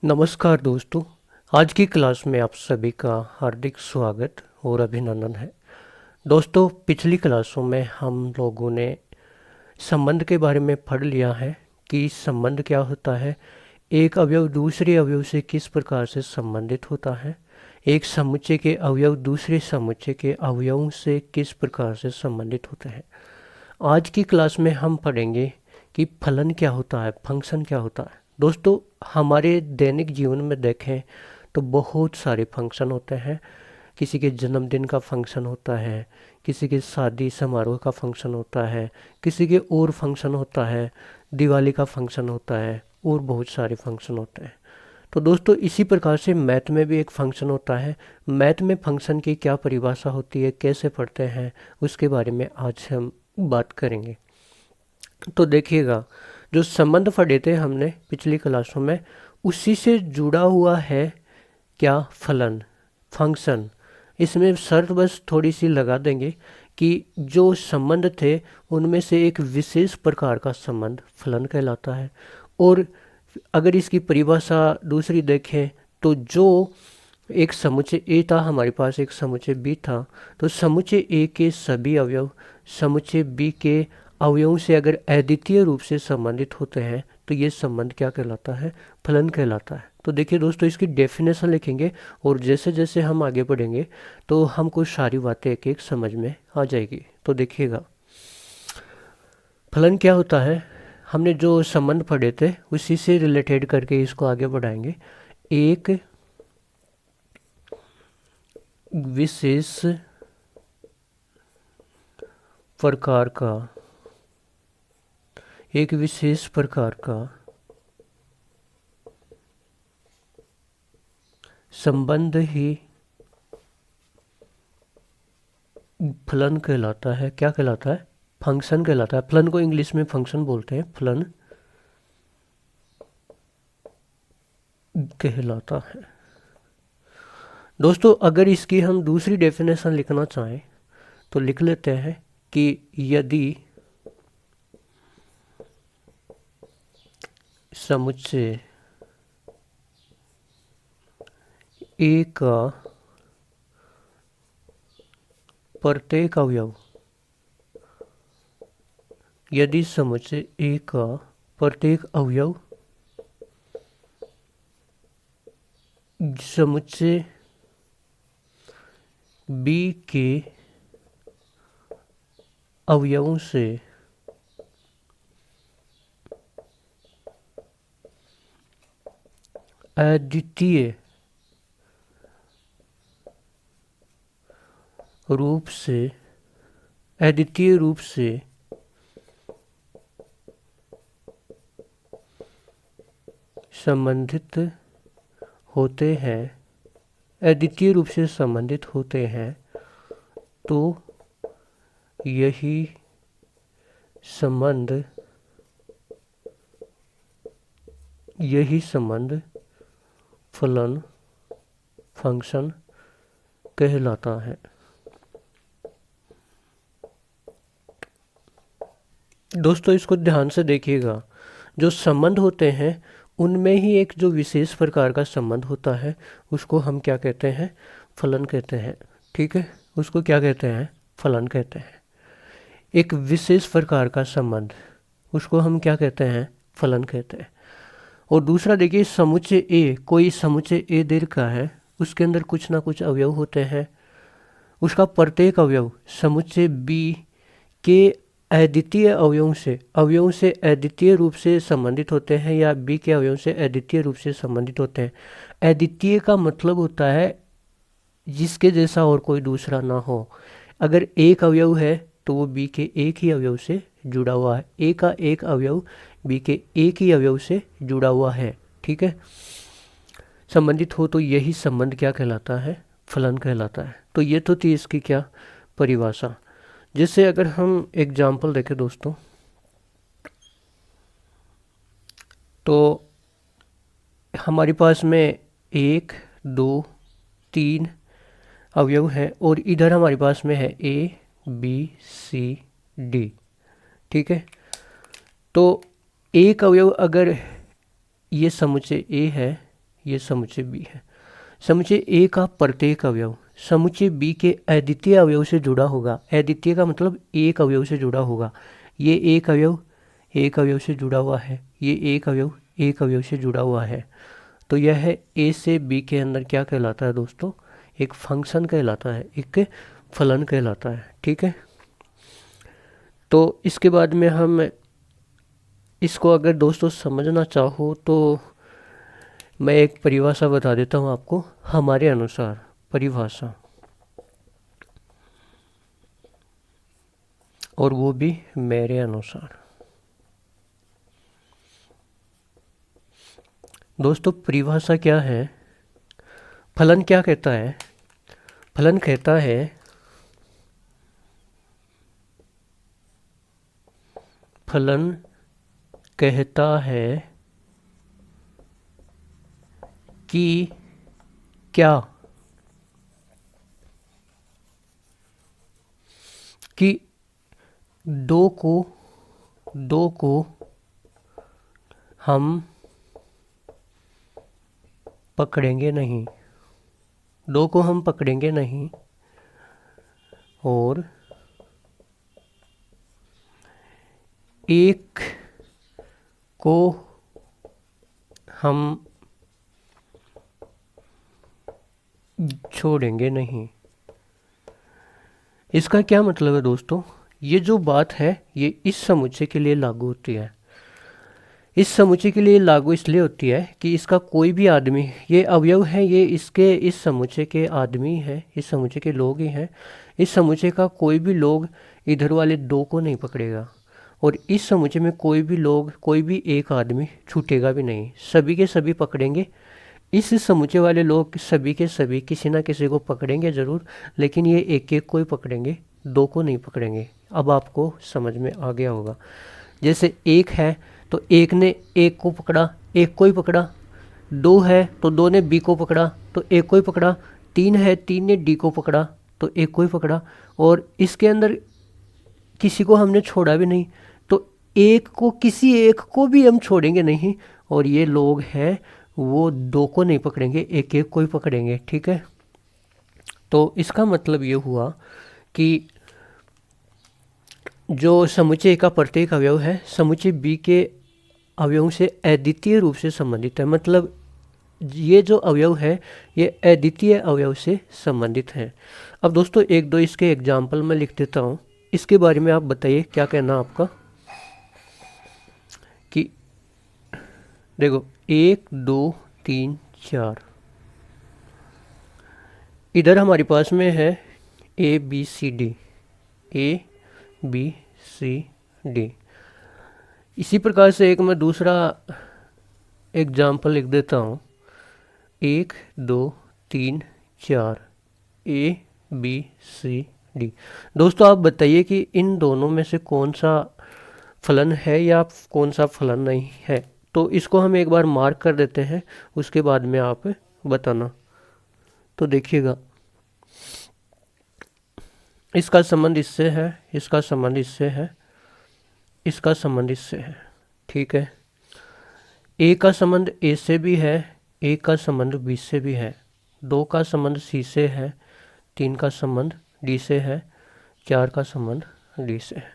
नमस्कार दोस्तों। आज की क्लास में आप सभी का हार्दिक स्वागत और अभिनंदन है। दोस्तों, पिछली क्लासों में हम लोगों ने संबंध के बारे में पढ़ लिया है कि संबंध क्या होता है, एक अवयव दूसरे अवयव से किस प्रकार से संबंधित होता है, एक समुच्चय के अवयव दूसरे समुच्चय के अवयवों से किस प्रकार से संबंधित होते हैं। आज की क्लास में हम पढ़ेंगे कि फलन क्या होता है, फंक्शन क्या होता है। दोस्तों, हमारे दैनिक जीवन में देखें तो बहुत सारे फंक्शन होते हैं। किसी के जन्मदिन का फंक्शन होता है, किसी के शादी समारोह का फंक्शन होता है, किसी के और फंक्शन होता है, दिवाली का फंक्शन होता है और बहुत सारे फंक्शन होते हैं। तो दोस्तों, इसी प्रकार से मैथ में भी एक फंक्शन होता है। मैथ में फंक्शन की क्या परिभाषा होती है, कैसे पढ़ते हैं, उसके बारे में आज हम बात करेंगे। तो देखिएगा, जो संबंध पढ़े थे हमने पिछली क्लासों में, उसी से जुड़ा हुआ है क्या, फलन, फंक्शन। इसमें शर्त बस थोड़ी सी लगा देंगे कि जो संबंध थे उनमें से एक विशेष प्रकार का संबंध फलन कहलाता है। और अगर इसकी परिभाषा दूसरी देखें तो जो एक समुच्चय ए था, हमारे पास एक समुच्चय बी था, तो समुच्चय ए के सभी अवयव समुच्चय बी के अवयवों से अगर अद्वितीय रूप से संबंधित होते हैं तो ये संबंध क्या कहलाता है, फलन कहलाता है। तो देखिए दोस्तों, इसकी डेफिनेशन लिखेंगे और जैसे जैसे हम आगे बढ़ेंगे तो हमको सारी बातें एक एक समझ में आ जाएगी। तो देखिएगा, फलन क्या होता है, हमने जो संबंध पढ़े थे उसी से रिलेटेड करके इसको आगे बढ़ाएंगे। एक विशेष प्रकार का संबंध ही फलन कहलाता है। क्या कहलाता है? फंक्शन कहलाता है। फलन को इंग्लिश में फंक्शन बोलते हैं, फलन कहलाता है। दोस्तों, अगर इसकी हम दूसरी डेफिनेशन लिखना चाहें तो लिख लेते हैं कि यदि समुच्चय ए का प्रत्येक अवयव, यदि समुच्चय ए का प्रत्येक अवयव समुच्चय बी के अवयवों से अद्वितीय रूप से संबंधित होते हैं, अद्वितीय रूप से संबंधित होते हैं, तो यही संबंध फलन, फंक्शन कहलाता है। दोस्तों, इसको ध्यान से देखिएगा, जो संबंध होते हैं उनमें ही एक जो विशेष प्रकार का संबंध होता है उसको हम क्या कहते हैं, फलन कहते हैं। ठीक है, उसको क्या कहते हैं, फलन कहते हैं। एक विशेष प्रकार का संबंध, उसको हम क्या कहते हैं, फलन कहते हैं। और दूसरा देखिए, समुच्चय ए, कोई समुच्चय ए दीर्घ का है, उसके अंदर कुछ ना कुछ अवयव होते हैं, उसका प्रत्येक अवयव समुच्चय बी के अवयवों से अद्वितीय रूप से संबंधित होते हैं, या बी के अवयवों से अद्वितीय रूप से संबंधित होते हैं। अद्वितीय का मतलब होता है जिसके जैसा और कोई दूसरा ना हो। अगर एक अवयव है तो वो बी के एक ही अवयव से जुड़ा हुआ है, ए का एक अवयव बी के एक ही अवयव से जुड़ा हुआ है। ठीक है, संबंधित हो तो यही संबंध क्या कहलाता है, फलन कहलाता है। तो ये तो थी इसकी क्या परिभाषा। जैसे अगर हम एग्जाम्पल देखें दोस्तों, तो हमारे पास में 1, 2, 3 अवयव हैं और इधर हमारे पास में है ए, बी, सी, डी। ठीक है, तो एक अवयव अगर ये समुच्चय ए है, ये समुच्चय बी है। समुच्चय ए का प्रत्येक अवयव समुच्चय बी के अद्वितीय अवयव से जुड़ा होगा। अद्वितीय का मतलब एक अवयव से जुड़ा होगा। ये एक अवयव से जुड़ा हुआ है, ये एक अवयव से जुड़ा हुआ है। तो यह है ए से बी के अंदर क्या कहलाता है दोस्तों, एक फंक्शन कहलाता है, एक फलन कहलाता है। ठीक है, तो इसके बाद में हम इसको अगर दोस्तों समझना चाहो तो मैं एक परिभाषा बता देता हूँ आपको। हमारे अनुसार परिभाषा, और वो भी मेरे अनुसार। दोस्तों परिभाषा क्या है, फलन क्या कहता है, फलन कहता है कि क्या, कि दो को हम पकड़ेंगे नहीं, दो को हम पकड़ेंगे नहीं, और एक को हम छोड़ेंगे नहीं। इसका क्या मतलब है दोस्तों, ये जो बात है ये इस समुच्चय के लिए लागू होती है। इस समुच्चय के लिए लागू इसलिए होती है कि इसका कोई भी आदमी, ये अवयव है, ये इसके इस समुच्चय के आदमी है, इस समुच्चय के लोग ही हैं। इस समुच्चय का कोई भी लोग इधर वाले दो को नहीं पकड़ेगा, और इस समुच्चय में कोई भी लोग, कोई भी एक आदमी छूटेगा भी नहीं, सभी के सभी पकड़ेंगे। इस समुच्चय वाले लोग सभी के सभी किसी ना किसी को पकड़ेंगे ज़रूर, लेकिन ये एक एक को ही पकड़ेंगे, दो को नहीं पकड़ेंगे। अब आपको समझ में आ गया होगा। जैसे एक है तो एक ने एक को पकड़ा, एक को ही पकड़ा। दो है तो दो ने बी को पकड़ा, तो एक को ही पकड़ा। तीन है, तीन ने डी को पकड़ा, तो एक को ही पकड़ा। और इसके अंदर किसी को हमने छोड़ा भी नहीं, तो एक को, किसी एक को भी हम छोड़ेंगे नहीं। और ये लोग हैं वो दो को नहीं पकड़ेंगे, एक एक को ही पकड़ेंगे। ठीक है, तो इसका मतलब ये हुआ कि जो समुच्चय का प्रत्येक अवयव है समुच्चय बी के अवयवों से अद्वितीय रूप से संबंधित है। मतलब ये जो अवयव है ये अद्वितीय अवयव से संबंधित है। अब दोस्तों एक दो इसके एग्जाम्पल मैं लिख देता हूँ, इसके बारे में आप बताइए क्या कहना आपका। कि देखो 1 2 3 4, इधर हमारे पास में है A B C D, A B C D. इसी प्रकार से एक मैं दूसरा एग्जाम्पल लिख देता हूँ, 1 2 3 4, ए बी सी डी। दोस्तों आप बताइए कि इन दोनों में से कौन सा फलन है या कौन सा फलन नहीं है। तो इसको हम एक बार मार्क कर देते हैं, उसके बाद में आप बताना। तो देखिएगा, इसका संबंध इससे है, इसका संबंध इससे है, इसका संबंध इससे है। ठीक है, ए का संबंध ए से भी है, ए का संबंध बी से भी है, 2 का संबंध सी से है, 3 का संबंध डी से है, 4 का संबंध डी से है।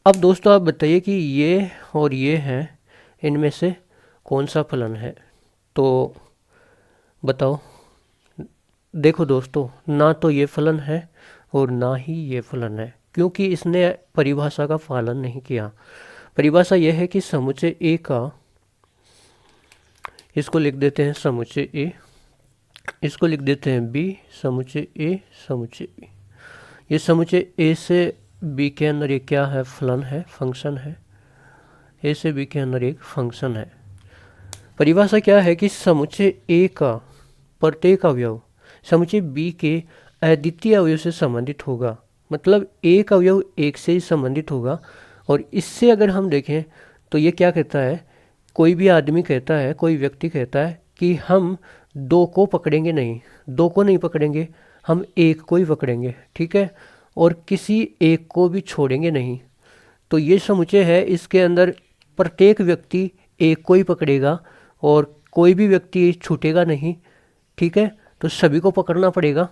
अब दोस्तों आप बताइए कि ये और ये हैं, इनमें से कौन सा फलन है। तो बताओ। देखो दोस्तों, ना तो ये फलन है और ना ही ये फलन है, क्योंकि इसने परिभाषा का पालन नहीं किया। परिभाषा यह है कि समुच्चय ए का, इसको लिख देते हैं समुच्चय ए, इसको लिख देते हैं बी, समुच्चय ए समुच्चय बी। ये समुच्चय ए से बी के अंदर ये क्या है, फलन है, फंक्शन है। ए से बी के अंदर एक फंक्शन है। परिभाषा क्या है कि समुच्चय ए का प्रत्येक अवयव समुच्चय बी के अद्वितीय अवयव से संबंधित होगा। मतलब एक अवयव एक से ही संबंधित होगा। और इससे अगर हम देखें तो ये क्या कहता है, कोई भी आदमी कहता है, कोई व्यक्ति कहता है कि हम दो को पकड़ेंगे नहीं, दो को नहीं पकड़ेंगे, हम एक को ही पकड़ेंगे। ठीक है, और किसी एक को भी छोड़ेंगे नहीं। तो ये समुच्चय है, इसके अंदर प्रत्येक व्यक्ति एक को ही पकड़ेगा और कोई भी व्यक्ति छूटेगा नहीं, ठीक है। तो सभी को पकड़ना पड़ेगा,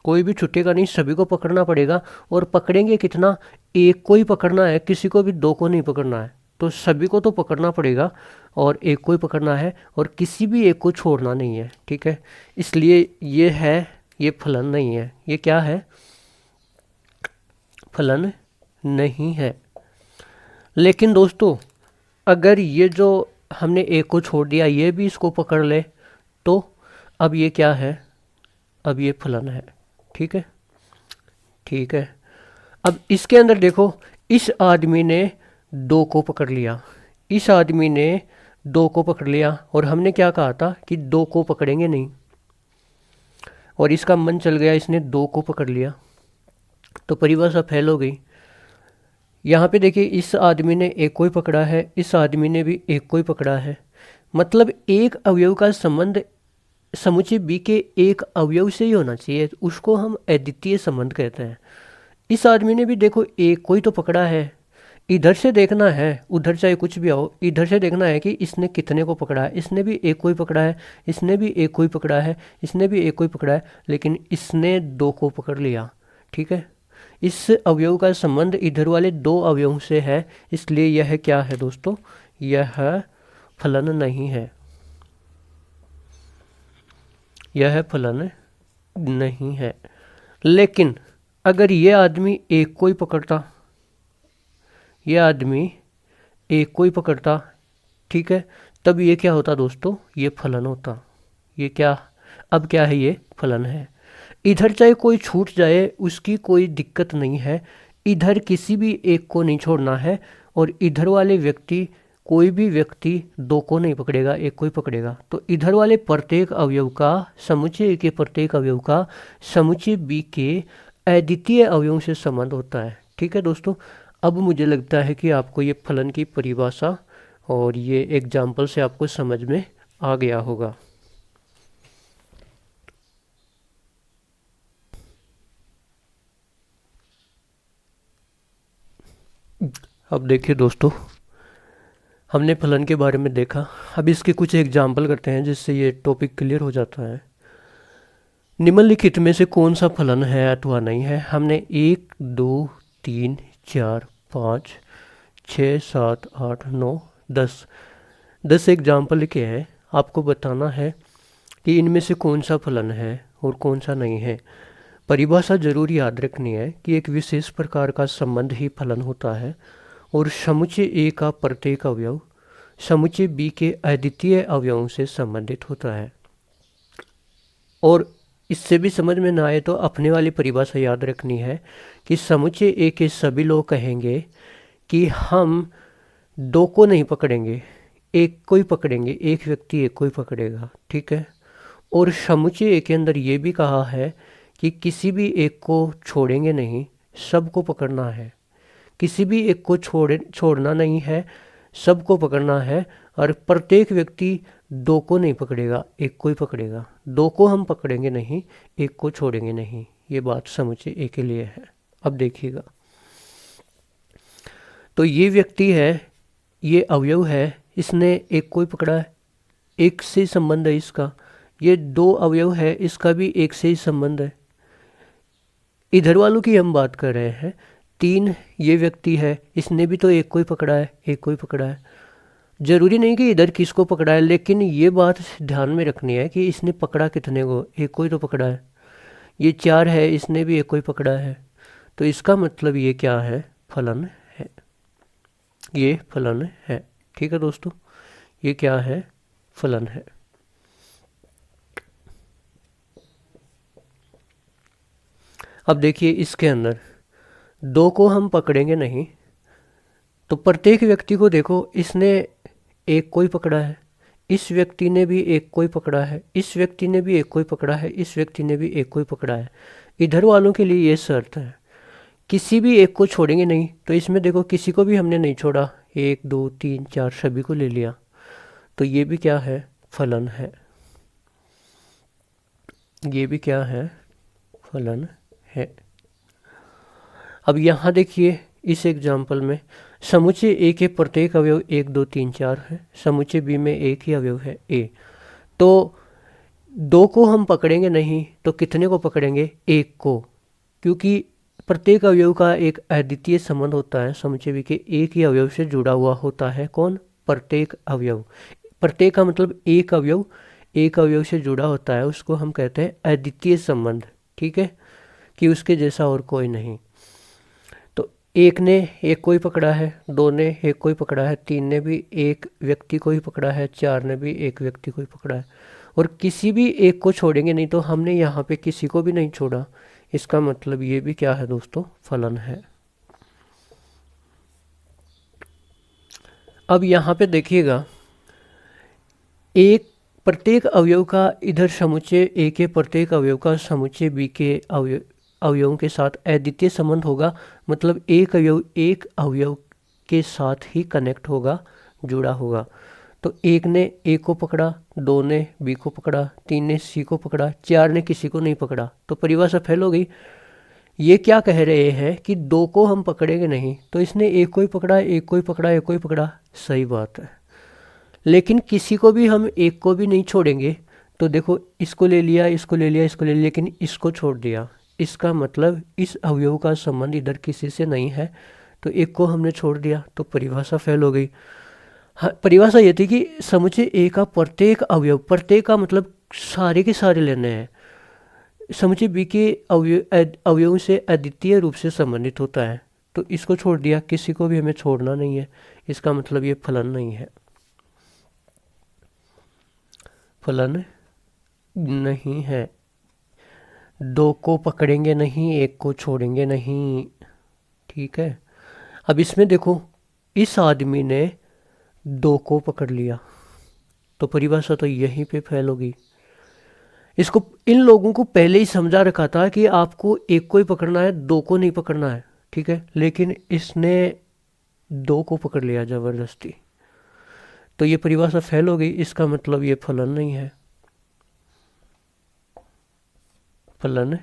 कोई भी छूटेगा नहीं, सभी को पकड़ना पड़ेगा। और पकड़ेंगे कितना, एक को ही पकड़ना है, किसी को भी दो को नहीं पकड़ना है। तो सभी को तो पकड़ना पड़ेगा और एक को ही पकड़ना है, और किसी भी एक को छोड़ना नहीं है, ठीक है। इसलिए ये है, ये फलन नहीं है। ये क्या है, फलन नहीं है। लेकिन दोस्तों अगर ये जो हमने एक को छोड़ दिया, ये भी इसको पकड़ ले, तो अब ये क्या है, अब ये फलन है, ठीक है, ठीक है। अब इसके अंदर देखो, इस आदमी ने दो को पकड़ लिया, इस आदमी ने दो को पकड़ लिया, और हमने क्या कहा था कि दो को पकड़ेंगे नहीं, और इसका मन चल गया, इसने दो को पकड़ लिया, तो परिभाषा फेल हो गई। यहाँ पे देखिए, इस आदमी ने एक को ही पकड़ा है, इस आदमी ने भी एक को ही पकड़ा है, मतलब एक अवयव का संबंध समुच्चय बी के एक अवयव से ही होना चाहिए, उसको हम अद्वितीय संबंध कहते हैं। इस आदमी ने भी देखो एक को ही तो पकड़ा है, इधर से देखना है, उधर चाहे कुछ भी आओ, इधर से देखना है कि इसने कितने को पकड़ा है। इसने भी एक को ही पकड़ा है, इसने भी एक को ही पकड़ा है, इसने भी एक को ही पकड़ा है, लेकिन इसने दो को पकड़ लिया, ठीक है। इस अवयव का संबंध इधर वाले दो अवयवों से है, इसलिए यह क्या है दोस्तों, यह फलन नहीं है, यह फलन नहीं है। लेकिन अगर ये आदमी एक को ही पकड़ता, ये आदमी एक को ही पकड़ता, ठीक है, तब ये क्या होता दोस्तों, ये फलन होता। ये क्या, अब क्या है, ये फलन है। इधर चाहे कोई छूट जाए उसकी कोई दिक्कत नहीं है, इधर किसी भी एक को नहीं छोड़ना है, और इधर वाले व्यक्ति, कोई भी व्यक्ति दो को नहीं पकड़ेगा, एक को ही पकड़ेगा। तो इधर वाले प्रत्येक अवयव का, समुच्चय ए के प्रत्येक अवयव का समुच्चय बी के अद्वितीय अवयवों से संबंध होता है, ठीक है दोस्तों। अब मुझे लगता है कि आपको ये फलन की परिभाषा और ये एग्जाम्पल से आपको समझ में आ गया होगा। अब देखिए दोस्तों, हमने फलन के बारे में देखा, अब इसके कुछ एग्जाम्पल करते हैं जिससे ये टॉपिक क्लियर हो जाता है। निम्नलिखित में से कौन सा फलन है अथवा नहीं है। हमने 1 2 3 4 5 6 7 8 9 10 एग्जाम्पल लिखे हैं। आपको बताना है कि इनमें से कौन सा फलन है और कौन सा नहीं है। परिभाषा जरूर याद रखनी है कि एक विशेष प्रकार का संबंध ही फलन होता है, और समुच्चय ए का प्रत्येक अवयव समुच्चय बी के अद्वितीय अवयवों से संबंधित होता है। और इससे भी समझ में ना आए तो अपने वाली परिभाषा याद रखनी है कि समुच्चय ए के सभी लोग कहेंगे कि हम दो को नहीं पकड़ेंगे, एक को ही पकड़ेंगे, एक व्यक्ति एक को ही पकड़ेगा, ठीक है। और समुच्चय ए के अंदर ये भी कहा है कि किसी भी एक को छोड़ेंगे नहीं, सबको पकड़ना है। किसी भी एक को छोड़ना नहीं है, सबको पकड़ना है, और प्रत्येक व्यक्ति दो को नहीं पकड़ेगा, एक को ही पकड़ेगा। दो को हम पकड़ेंगे नहीं, एक को छोड़ेंगे नहीं। ये बात समुच्चय ए के लिए है। अब देखिएगा, तो ये व्यक्ति है, ये अवयव है, इसने एक को ही पकड़ा है, एक से संबंध है इसका। ये दो अवयव है, इसका भी एक से ही संबंध है। इधर वालों की हम बात कर रहे हैं। 3 ये व्यक्ति है, इसने भी तो एक को ही पकड़ा है, एक को ही पकड़ा है। जरूरी नहीं कि इधर किसको पकड़ा है, लेकिन ये बात ध्यान में रखनी है कि इसने पकड़ा कितने को, एक को ही तो पकड़ा है। ये 4 है, इसने भी एक को ही पकड़ा है। तो इसका मतलब ये क्या है, फलन है, ये फलन है, ठीक है दोस्तों। ये क्या है, फलन है। अब देखिए, इसके अंदर दो को हम पकड़ेंगे नहीं, तो प्रत्येक व्यक्ति को देखो, इसने एक को ही पकड़ा है, इस व्यक्ति ने भी एक को ही पकड़ा है, इस व्यक्ति ने भी एक को ही पकड़ा है, इस व्यक्ति ने भी एक को ही पकड़ा है। इधर वालों के लिए ये शर्त है, किसी भी एक को छोड़ेंगे नहीं। तो इसमें देखो, किसी को भी हमने नहीं छोड़ा, 1 2 3 4 सभी को ले लिया, तो ये भी क्या है, फलन है। ये भी क्या है, फलन है। अब यहाँ देखिए, इस एग्जाम्पल में समुच्चय ए के प्रत्येक अवयव 1 2 3 4 है, समुच्चय बी में एक ही अवयव है ए। तो दो को हम पकड़ेंगे नहीं तो कितने को पकड़ेंगे, एक को, क्योंकि प्रत्येक अवयव का एक अद्वितीय संबंध होता है समुच्चय के एक ही अवयव से जुड़ा हुआ होता है। कौन, प्रत्येक अवयव। प्रत्येक का मतलब एक अवयव, एक अवयव से जुड़ा होता है, उसको हम कहते हैं अद्वितीय संबंध। ठीक है, कि उसके जैसा और कोई नहीं। तो एक ने एक को ही पकड़ा है, दो ने एक को ही पकड़ा है, तीन ने भी एक व्यक्ति को ही पकड़ा है, चार ने भी एक व्यक्ति को ही पकड़ा है, और किसी भी एक को छोड़ेंगे नहीं। तो हमने यहाँ पे किसी को भी नहीं छोड़ा, इसका मतलब ये भी क्या है दोस्तों, फलन है। अब यहाँ पे देखिएगा, एक प्रत्येक अवयव का इधर समुच्चय ए के प्रत्येक अवयव का समुच्चय बी के अवयवों के साथ अद्वितीय संबंध होगा, मतलब एक अवयव के साथ ही कनेक्ट होगा, जुड़ा होगा। तो एक ने ए को पकड़ा, दो ने बी को पकड़ा, तीन ने सी को पकड़ा, चार ने किसी को नहीं पकड़ा, तो परिभाषा फेल हो गई। ये क्या कह रहे हैं कि दो को हम पकड़ेंगे नहीं, तो इसने एक को ही पकड़ा, एक को ही पकड़ा, एक को ही पकड़ा, सही बात है। लेकिन किसी को भी हम एक को भी नहीं छोड़ेंगे, तो देखो इसको ले लिया, इसको ले लिया, इसको ले लिया, लेकिन इसको छोड़ दिया, इसका मतलब इस अवयव का संबंध इधर किसी से नहीं है, तो एक को हमने छोड़ दिया, तो परिभाषा फेल हो गई। हाँ, परिभाषा ये थी कि समुच्चय ए का प्रत्येक अवयव, प्रत्येक का मतलब सारे के सारे लेने हैं, समुच्चय बी के अवयवों से अद्वितीय रूप से संबंधित होता है, तो इसको छोड़ दिया, किसी को भी हमें छोड़ना नहीं है, इसका मतलब ये फलन नहीं है, फलन नहीं है। दो को पकड़ेंगे नहीं, एक को छोड़ेंगे नहीं। ठीक है, अब इसमें देखो, इस आदमी ने दो को पकड़ लिया, तो परिभाषा तो यहीं पे फेल होगी। इसको इन लोगों को पहले ही समझा रखा था कि आपको एक को ही पकड़ना है, दो को नहीं पकड़ना है। ठीक है, लेकिन इसने दो को पकड़ लिया जबरदस्ती, तो ये परिभाषा फेल हो गई, इसका मतलब ये फलन नहीं है, फलन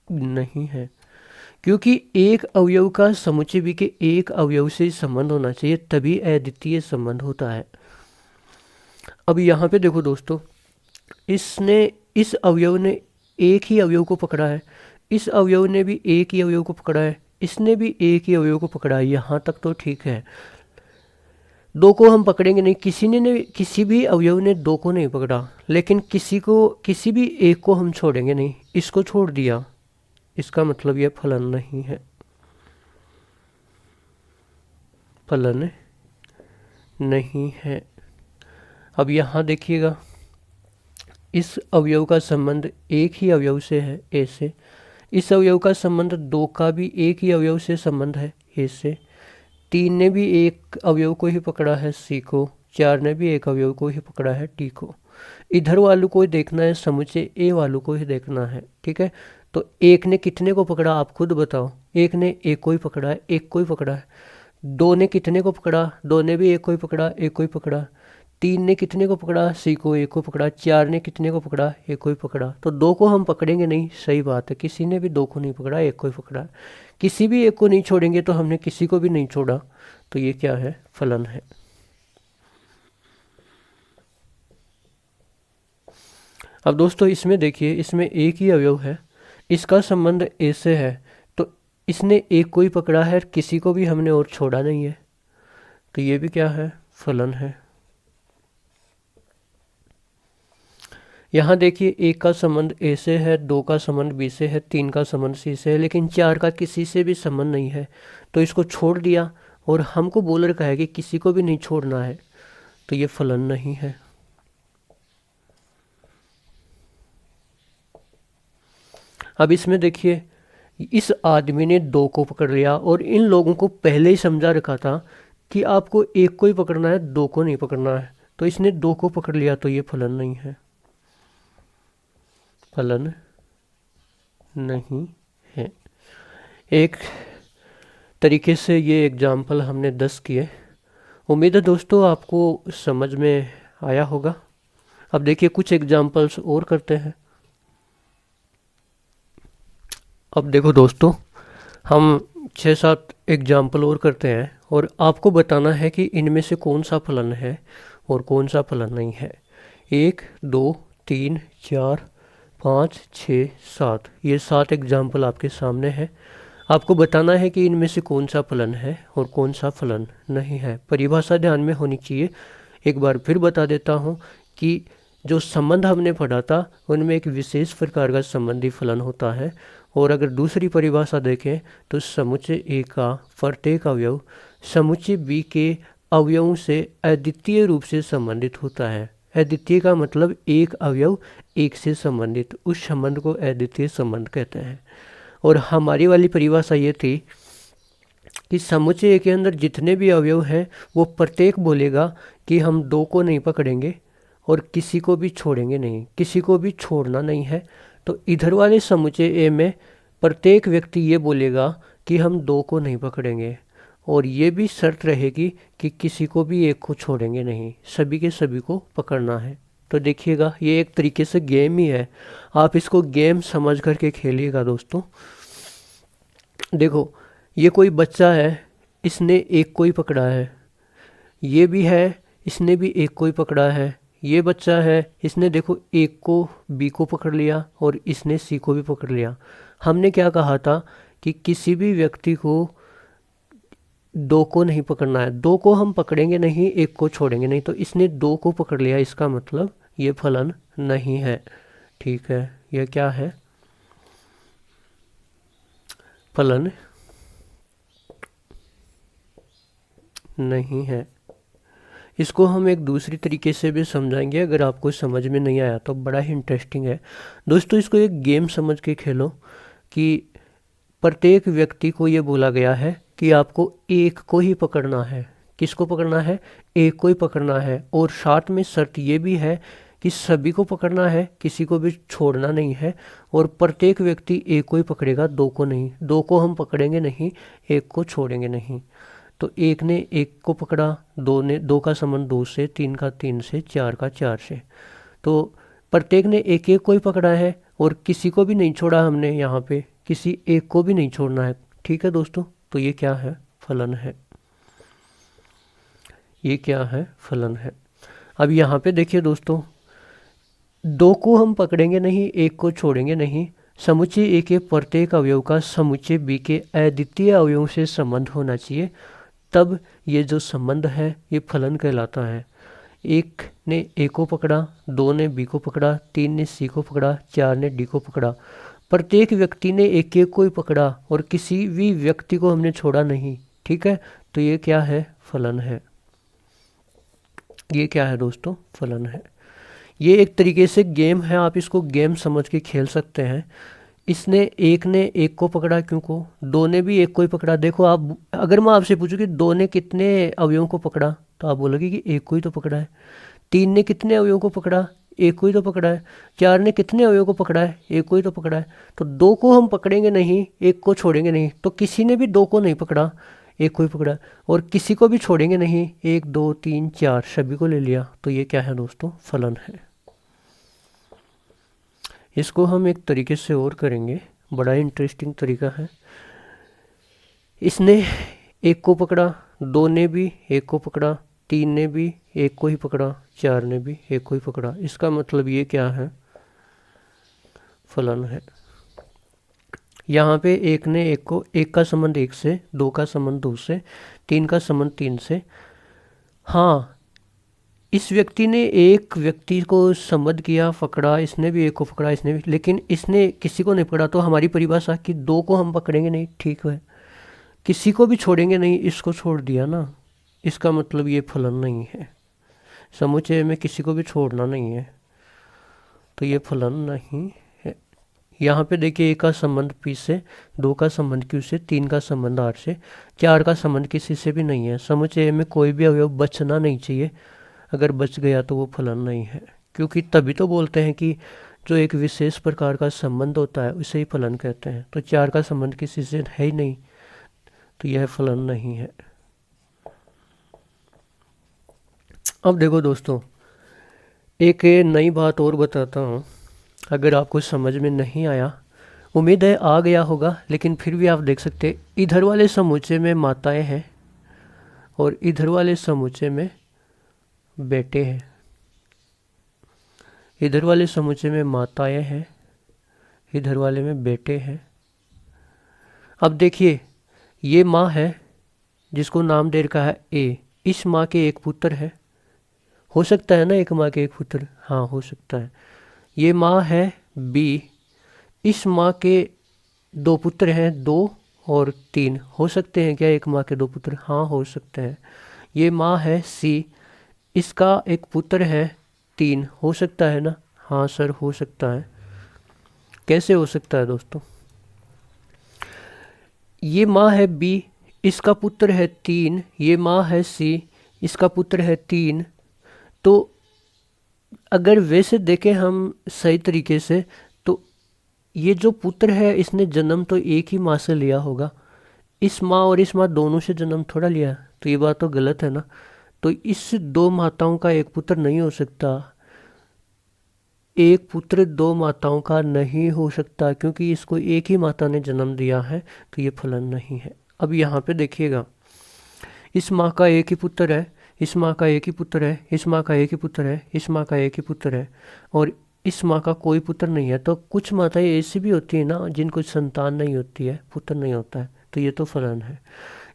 नहीं है, क्योंकि एक अवयव का समुच्चय भी के एक अवयव से संबंध होना चाहिए, तभी अद्वितीय संबंध होता है। अब यहाँ पे देखो दोस्तों, इस अवयव ने एक ही अवयव को पकड़ा है, इस अवयव ने भी एक ही अवयव को पकड़ा है, इसने भी एक ही अवयव को पकड़ा है, यहाँ तक तो ठीक है। दो को हम पकड़ेंगे नहीं, किसी भी अवयव ने दो को नहीं पकड़ा, लेकिन किसी भी एक को हम छोड़ेंगे नहीं, इसको छोड़ दिया, इसका मतलब यह फलन नहीं है, फलन नहीं है। अब यहाँ देखिएगा, इस अवयव का संबंध एक ही अवयव से है, ए से, इस अवयव का संबंध दो का भी एक ही अवयव से संबंध है, ए से, तीन ने भी एक अवयव को ही पकड़ा है, सी को, चार ने भी एक अवयव को ही पकड़ा है, टी को। इधर वालों को ही देखना है, समुच्चय ए वालों को ही देखना है। ठीक है, तो एक ने कितने को पकड़ा, आप खुद बताओ। एक ने एक को ही पकड़ा है, एक को ही पकड़ा है। दो ने कितने को पकड़ा, दो ने भी एक को ही पकड़ा, एक को ही पकड़ा। तीन ने कितने को पकड़ा, सी को, एक को पकड़ा। चार ने कितने को पकड़ा, एक को ही पकड़ा। तो दो को हम पकड़ेंगे नहीं, सही बात है, किसी ने भी दो को नहीं पकड़ा, एक को ही पकड़ा। किसी भी एक को नहीं छोड़ेंगे, तो हमने किसी को भी नहीं छोड़ा, तो ये क्या है, फलन है। अब दोस्तों इसमें देखिए, इसमें एक ही अवयव है, इसका संबंध ए से है, तो इसने एक को ही पकड़ा है, किसी को भी हमने और छोड़ा नहीं है, तो ये भी क्या है, फलन है। यहाँ देखिए, एक का संबंध ए से है, दो का संबंध बी से है, तीन का संबंध सी से है, लेकिन चार का किसी से भी संबंध नहीं है, तो इसको छोड़ दिया, और हमको बोल रखा है कि किसी को भी नहीं छोड़ना है, तो ये फलन नहीं है। अब इसमें देखिए, इस आदमी ने दो को पकड़ लिया, और इन लोगों को पहले ही समझा रखा था कि आपको एक को ही पकड़ना है, दो को नहीं पकड़ना है, तो इसने दो को पकड़ लिया, तो ये फलन नहीं है, फलन नहीं है। एक तरीके से ये एग्जाम्पल हमने 10 किए। उम्मीद है दोस्तों आपको समझ में आया होगा। अब देखिए कुछ एग्जाम्पल्स और करते हैं। अब देखो दोस्तों, हम 6-7 एग्जाम्पल और करते हैं, और आपको बताना है कि इनमें से कौन सा फलन है और कौन सा फलन नहीं है। 1 2 3 4 5 6 7, ये 7 एग्जाम्पल आपके सामने है। आपको बताना है कि इनमें से कौन सा फलन है और कौन सा फलन नहीं है। परिभाषा ध्यान में होनी चाहिए। एक बार फिर बता देता हूँ कि जो संबंध हमने पढ़ा था उनमें एक विशेष प्रकार का संबंधी फलन होता है, और अगर दूसरी परिभाषा देखें तो समुच्चय ए का प्रत्येक अवयव समुच्चय बी के अवयवों से अद्वितीय रूप से संबंधित होता है। अद्वितीय का मतलब एक अवयव एक से संबंधित, उस संबंध को अद्वितीय संबंध कहते हैं। और हमारी वाली परिभाषा ये थी कि समुच्चय के अंदर जितने भी अवयव हैं वो प्रत्येक बोलेगा कि हम दो को नहीं पकड़ेंगे और किसी को भी छोड़ेंगे नहीं, किसी को भी छोड़ना नहीं है। तो इधर वाले समुच्चय ए में प्रत्येक व्यक्ति ये बोलेगा कि हम दो को नहीं पकड़ेंगे, और ये भी शर्त रहेगी कि किसी को भी एक को छोड़ेंगे नहीं, सभी के सभी को पकड़ना है। तो देखिएगा ये एक तरीके से गेम ही है, आप इसको गेम समझ करके खेलिएगा दोस्तों। देखो ये कोई बच्चा है, इसने एक को ही पकड़ा है, ये भी है, इसने भी एक को ही पकड़ा है, ये बच्चा है, इसने देखो एक को बी को पकड़ लिया और इसने सी को भी पकड़ लिया। हमने क्या कहा था कि किसी भी व्यक्ति को दो को नहीं पकड़ना है, दो को हम पकड़ेंगे नहीं, एक को छोड़ेंगे नहीं। तो इसने दो को पकड़ लिया, इसका मतलब ये फलन नहीं है। ठीक है, यह क्या है? फलन नहीं है। इसको हम एक दूसरी तरीके से भी समझाएंगे, अगर आपको समझ में नहीं आया तो बड़ा ही इंटरेस्टिंग है दोस्तों। इसको एक गेम समझ के खेलो कि प्रत्येक व्यक्ति को ये बोला गया है कि आपको एक को ही पकड़ना है। किसको पकड़ना है? एक को ही पकड़ना है, और साथ में शर्त ये भी है कि सभी को पकड़ना है, किसी को भी छोड़ना नहीं है, और प्रत्येक व्यक्ति एक को ही पकड़ेगा, दो को नहीं। दो को हम पकड़ेंगे नहीं, एक को छोड़ेंगे नहीं। तो एक ने एक को पकड़ा, दो ने दो का संबंध दो से, तीन का तीन से, चार का चार से। तो प्रत्येक ने एक एक को ही पकड़ा है और किसी को भी नहीं छोड़ा हमने, यहाँ पे किसी एक को भी नहीं छोड़ना है। ठीक है दोस्तों, तो ये क्या है? फलन है। ये क्या है? फलन है। अब यहाँ पे देखिए दोस्तों, दो को हम पकड़ेंगे नहीं, एक को छोड़ेंगे नहीं। समुच्चय ए के प्रत्येक अवयव का समुच्चय बी के अद्वितीय अवयवों से संबंध होना चाहिए, तब ये जो संबंध है ये फलन कहलाता है। एक ने ए को पकड़ा, दो ने बी को पकड़ा, तीन ने सी को पकड़ा, चार ने डी को पकड़ा। प्रत्येक व्यक्ति ने एक एक को ही पकड़ा और किसी भी व्यक्ति को हमने छोड़ा नहीं। ठीक है, तो ये क्या है? फलन है। ये क्या है दोस्तों? फलन है। ये एक तरीके से गेम है, आप इसको गेम समझ के खेल सकते हैं। इसने एक ने एक को पकड़ा, क्यों को? दो ने भी एक को ही पकड़ा। देखो आप, अगर मैं आपसे पूछूं कि दो ने कितने अवयवों को पकड़ा, तो आप बोलोगे कि एक को ही तो पकड़ा है। तीन ने कितने अवयवों को पकड़ा? एक को ही तो पकड़ा है। चार ने कितने अवयवों को पकड़ा है? एक को ही तो पकड़ा है। तो दो को हम पकड़ेंगे नहीं, एक को छोड़ेंगे नहीं। तो किसी ने भी दो को नहीं पकड़ा, एक को ही पकड़ा, और किसी को भी छोड़ेंगे नहीं, एक दो तीन चार सभी को ले लिया। तो ये क्या है दोस्तों? फलन है। इसको हम एक तरीके से और करेंगे, बड़ा इंटरेस्टिंग तरीका है। इसने एक को पकड़ा, दो ने भी एक को पकड़ा, तीन ने भी एक को ही पकड़ा, चार ने भी एक को ही पकड़ा। इसका मतलब ये क्या है? फलन है। यहाँ पे एक ने एक को, एक का संबंध एक से, दो का संबंध दो से, तीन का संबंध तीन से। हाँ, इस व्यक्ति ने एक व्यक्ति को संबद्ध किया, पकड़ा, इसने भी एक को पकड़ा, इसने भी, लेकिन इसने किसी को नहीं पकड़ा। तो हमारी परिभाषा कि दो को हम पकड़ेंगे नहीं, ठीक है, किसी को भी छोड़ेंगे नहीं, इसको छोड़ दिया ना, इसका मतलब ये फलन नहीं है। समुच्चय में किसी को भी छोड़ना नहीं है, तो ये फलन नहीं है। यहाँ पे देखिए, एक का संबंध पी से, दो का संबंध क्यू से, तीन का संबंध आर से, चार का संबंध किसी से भी नहीं है। समुच्चय में कोई भी अवयव बचना नहीं चाहिए, अगर बच गया तो वो फलन नहीं है। क्योंकि तभी तो बोलते हैं कि जो एक विशेष प्रकार का संबंध होता है उसे ही फलन कहते हैं। तो चार का संबंध किसी से है ही नहीं, तो यह फलन नहीं है। अब देखो दोस्तों, एक नई बात और बताता हूँ, अगर आपको समझ में नहीं आया, उम्मीद है आ गया होगा, लेकिन फिर भी आप देख सकते, इधर वाले समुच्चय में माताएं हैं और इधर वाले समुच्चय में बेटे हैं। इधर वाले समुच्चय में माताएं हैं, इधर वाले में बेटे हैं। अब देखिए, ये माँ है जिसको नाम दे रखा है ए, इस माँ के एक पुत्र है। हो सकता है ना एक माँ के एक पुत्र? हाँ, हो सकता है। ये माँ है बी, इस माँ के दो पुत्र हैं, 2 और 3। हो सकते हैं क्या एक माँ के 2 पुत्र? हाँ, हो सकते हैं। ये माँ है सी, इसका एक पुत्र है 3। हो सकता है ना? हाँ सर, हो सकता है। कैसे हो सकता है दोस्तों? ये माँ है बी, इसका पुत्र है 3, ये माँ है सी, इसका पुत्र है 3। तो अगर वैसे देखें हम सही तरीके से, तो ये जो पुत्र है इसने जन्म तो एक ही माँ से लिया होगा। इस माँ और इस माँ दोनों से जन्म थोड़ा लिया, तो ये बात तो गलत है ना। तो इस 2 माताओं का एक पुत्र नहीं हो सकता। एक पुत्र 2 माताओं का नहीं हो सकता, क्योंकि इसको एक ही माता ने जन्म दिया है, तो ये फलन नहीं है। अब यहाँ पे देखिएगा, इस माँ का एक ही पुत्र है, इस माँ का एक ही पुत्र है, इस माँ का एक ही पुत्र है, इस माँ का एक ही पुत्र है, और इस माँ का कोई पुत्र नहीं है। तो कुछ माताएं ऐसी भी होती है ना जिनको संतान नहीं होती है, पुत्र नहीं होता है, तो ये तो फलन है।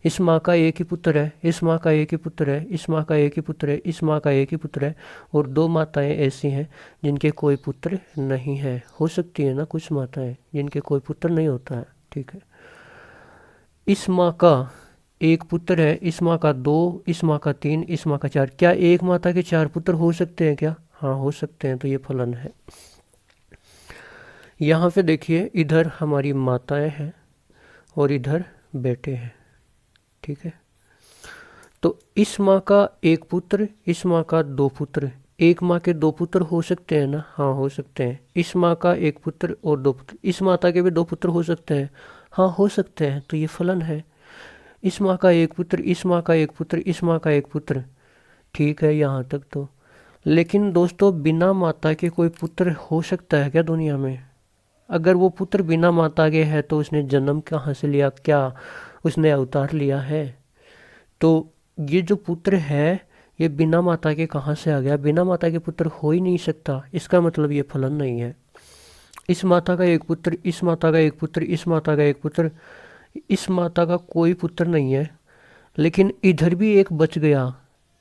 इस माँ का एक ही पुत्र है, इस माँ का एक ही पुत्र है, इस माँ का एक ही पुत्र है, इस माँ का एक ही पुत्र है, और 2 माताएं ऐसी हैं जिनके कोई पुत्र नहीं है। हो सकती है ना कुछ माताएं जिनके कोई पुत्र नहीं होता है, ठीक है। इस माँ का एक पुत्र है, इस माँ का 2, इस माँ का 3, इस माँ का 4। क्या एक माता के 4 पुत्र हो सकते हैं क्या? हाँ, हो सकते हैं, तो ये फलन है। यहाँ पे देखिए, इधर हमारी माताएं हैं और इधर बेटे हैं, ठीक है। तो इस माँ का एक पुत्र, इस माँ का 2 पुत्र। एक माँ के 2 पुत्र हो सकते हैं ना? हाँ, हो सकते हैं। इस माँ का एक पुत्र और 2 पुत्र, इस माता के भी 2 पुत्र हो सकते हैं। हाँ, हो सकते हैं, तो ये फलन है। इस माँ का एक पुत्र, इस माँ का एक पुत्र, इस माँ का एक पुत्र, ठीक है यहाँ तक तो। लेकिन दोस्तों, बिना माता के कोई पुत्र हो सकता है क्या दुनिया में? अगर वो पुत्र बिना माता के है तो उसने जन्म कहाँ से लिया? क्या उसने अवतार लिया है? तो ये जो पुत्र है ये बिना माता के कहाँ से आ गया? बिना माता के पुत्र हो ही नहीं सकता। इसका मतलब ये फलन नहीं है। इस माता का एक पुत्र, इस माता का एक पुत्र, इस माता का एक पुत्र, इस माता का कोई पुत्र नहीं है। लेकिन इधर भी एक बच गया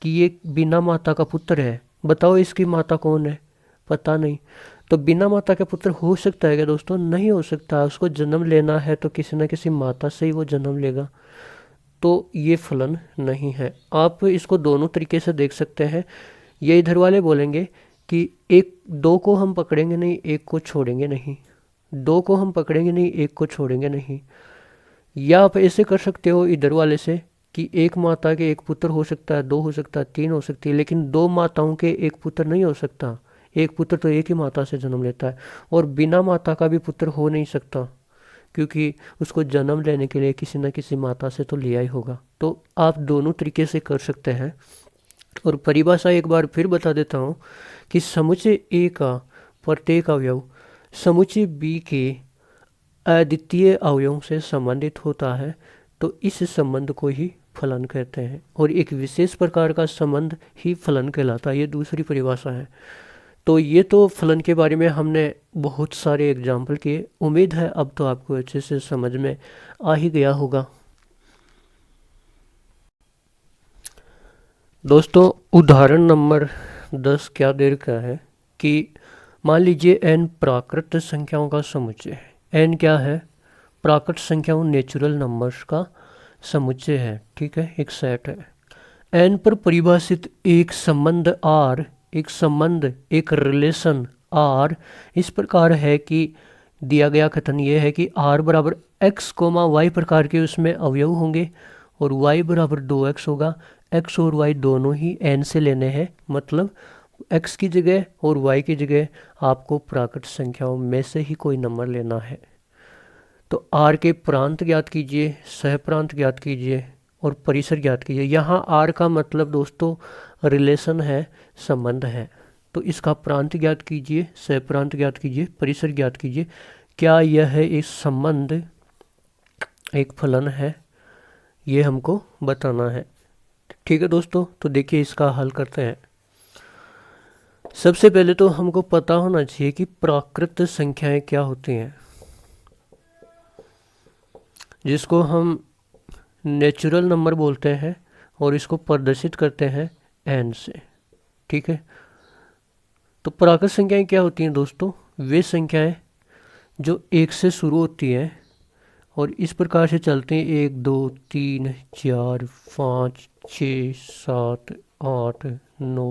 कि ये बिना माता का पुत्र है। बताओ इसकी माता कौन है? पता नहीं। तो बिना माता के पुत्र हो सकता है क्या दोस्तों? नहीं हो सकता। उसको जन्म लेना है तो किसी न किसी माता से ही वो जन्म लेगा, तो ये फलन नहीं है। आप इसको दोनों तरीके से देख सकते हैं। ये इधर वाले बोलेंगे कि 2 को हम पकड़ेंगे नहीं, 1 को छोड़ेंगे नहीं। 2 को हम पकड़ेंगे नहीं, 1 को छोड़ेंगे नहीं। या आप ऐसे कर सकते हो इधर वाले से कि एक माता के एक पुत्र हो सकता है, 2 हो सकता है, 3 हो सकती है, लेकिन 2 माताओं के एक पुत्र नहीं हो सकता। एक पुत्र तो एक ही माता से जन्म लेता है, और बिना माता का भी पुत्र हो नहीं सकता, क्योंकि उसको जन्म लेने के लिए किसी न किसी माता से तो लिया ही होगा। तो आप दोनों तरीके से कर सकते हैं। और परिभाषा एक बार फिर बता देता हूँ कि समुच्चय ए का प्रत्येक अवयव समुच्चय बी के अद्वितीय अवयवों से संबंधित होता है, तो इस संबंध को ही फलन कहते हैं, और एक विशेष प्रकार का संबंध ही फलन कहलाता है। ये दूसरी परिभाषा है। तो ये तो फलन के बारे में हमने बहुत सारे एग्जाम्पल किए। उम्मीद है अब तो आपको अच्छे से समझ में आ ही गया होगा। दोस्तों, उदाहरण नंबर 10 क्या दे रखा है कि मान लीजिए n प्राकृत संख्याओं का समुच्चय है। n क्या है? प्राकृत संख्याओं, नेचुरल नंबर्स का समुच्चय है, ठीक है, एक सेट है। n पर परिभाषित एक संबंध r, एक संबंध, एक रिलेशन r इस प्रकार है कि दिया गया कथन ये है कि r बराबर x, y प्रकार के उसमें अवयव होंगे, और y बराबर 2x होगा। x और y दोनों ही n से लेने हैं, मतलब x की जगह और y की जगह आपको प्राकृत संख्याओं में से ही कोई नंबर लेना है। तो r के प्रांत ज्ञात कीजिए, सहप्रांत ज्ञात कीजिए, और परिसर ज्ञात कीजिए। यहाँ r का मतलब दोस्तों रिलेशन है, संबंध है। तो इसका प्रांत ज्ञात कीजिए, सहप्रांत ज्ञात कीजिए, परिसर ज्ञात कीजिए। क्या यह एक संबंध एक फलन है? ये हमको बताना है, ठीक है दोस्तों। तो देखिए इसका हल करते हैं। सबसे पहले तो हमको पता होना चाहिए कि प्राकृत संख्याएं क्या होती हैं, जिसको हम नेचुरल नंबर बोलते हैं और इसको प्रदर्शित करते हैं एन से। ठीक है, तो प्राकृत संख्याएं क्या होती हैं दोस्तों? वे संख्याएं जो एक से शुरू होती हैं और इस प्रकार से चलते हैं 1 2 3 4 5 6 7 8 9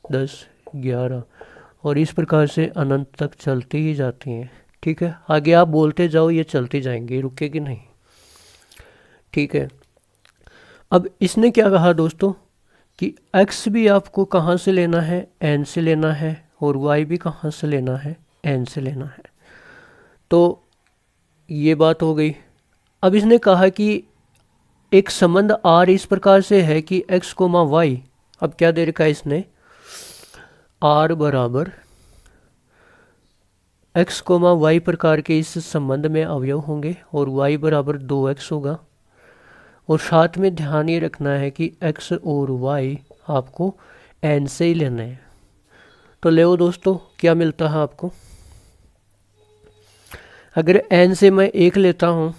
10 11 और इस प्रकार से अनंत तक चलती ही जाती हैं। ठीक है, आगे आप बोलते जाओ, ये चलती जाएंगी, रुकेगी नहीं। ठीक है, अब इसने क्या कहा दोस्तों कि x भी आपको कहाँ से लेना है? n से लेना है, और y भी कहाँ से लेना है? n से लेना है। तो ये बात हो गई। अब इसने कहा कि एक संबंध r इस प्रकार से है कि x, y, अब क्या दे रखा है इसने? r बराबर x, y प्रकार के इस संबंध में अवयव होंगे और y बराबर 2x होगा। और साथ में ध्यान ये रखना है कि x और y आपको n से ही लेना है। तो ले दोस्तों, क्या मिलता है आपको? अगर n से मैं 1 लेता हूँ,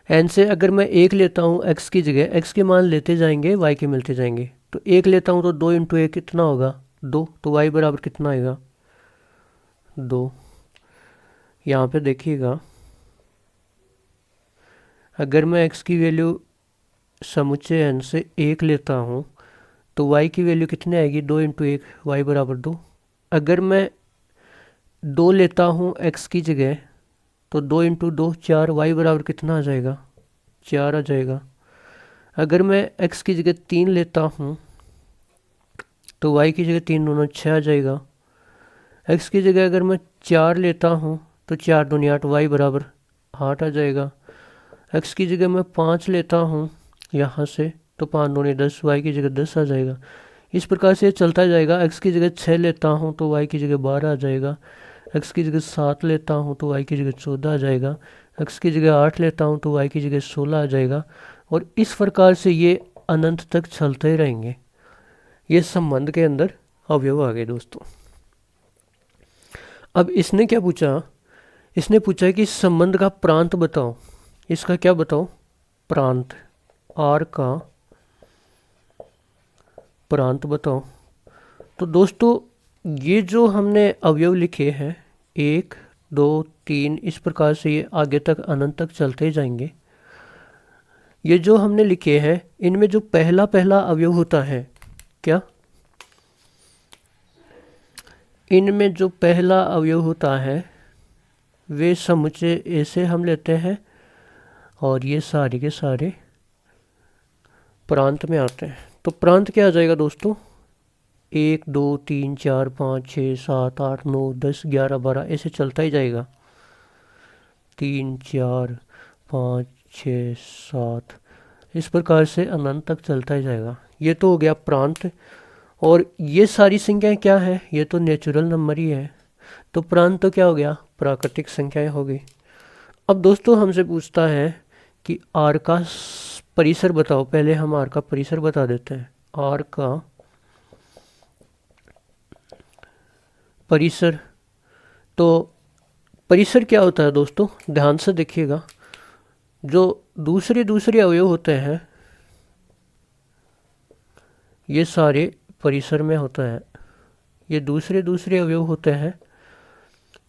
n से अगर मैं 1 लेता हूँ x की जगह, x के मान लेते जाएंगे, y के मिलते जाएंगे। तो 1 लेता हूँ तो 2 इंटू 1 कितना होगा? 2। तो y बराबर कितना आएगा? 2। यहाँ पे देखिएगा, अगर मैं x की वैल्यू समुच्चय n से 1 लेता हूँ तो y की वैल्यू कितनी आएगी? 2 इंटू 1, y बराबर 2। अगर मैं 2 लेता हूँ x की जगह तो 2 इंटू 2 4, y बराबर कितना आ जाएगा? 4 आ जाएगा। अगर मैं x की जगह 3 लेता हूँ तो y की जगह 3 दूना 6 आ जाएगा। x की जगह अगर मैं 4 लेता हूँ तो 4 दूनी 8, y बराबर 8 आ जाएगा। x की जगह मैं 5 लेता हूँ यहाँ से तो 5 दूनी 10, y की जगह 10 आ जाएगा। इस प्रकार से चलता जाएगा। x की जगह 6 लेता हूँ तो y की जगह 12 आ जाएगा। x की जगह 7 लेता हूँ तो y की जगह 14 आ जाएगा। x की जगह 8 लेता हूँ तो y की जगह 16 आ जाएगा। और इस प्रकार से ये अनंत तक चलते ही रहेंगे। ये संबंध के अंदर अवयव आ गए दोस्तों। अब इसने क्या पूछा? इसने पूछा कि संबंध का प्रांत बताओ। इसका क्या बताओ? प्रांत। आर का प्रांत बताओ। तो दोस्तों, ये जो हमने अवयव लिखे हैं 1 2 3, इस प्रकार से ये आगे तक अनंत तक चलते जाएंगे। ये जो हमने लिखे हैं, इनमें जो पहला पहला अवयव होता है, क्या? इनमें जो पहला अवयव होता है वे समुच्चय ऐसे हम लेते हैं और ये सारे के सारे प्रांत में आते हैं। तो प्रांत क्या आ जाएगा दोस्तों? 1 2 3 4 5 6 7 8 9 10 11 12 ऐसे चलता ही जाएगा। 3 4 5 6 7 इस प्रकार से अनंत तक चलता ही जाएगा। ये तो हो गया प्रांत। और ये सारी संख्याएं क्या है? ये तो नेचुरल नंबर ही है। तो प्रांत तो क्या हो गया? प्राकृतिक संख्याएं हो गई। अब दोस्तों हमसे पूछता है कि आर का परिसर बताओ। पहले हम आर का परिसर बता देते हैं। आर का परिसर, तो परिसर क्या होता है दोस्तों? ध्यान से देखिएगा, जो दूसरे दूसरे अवयव होते हैं ये सारे परिसर में होता है। ये दूसरे दूसरे अवयव होते हैं,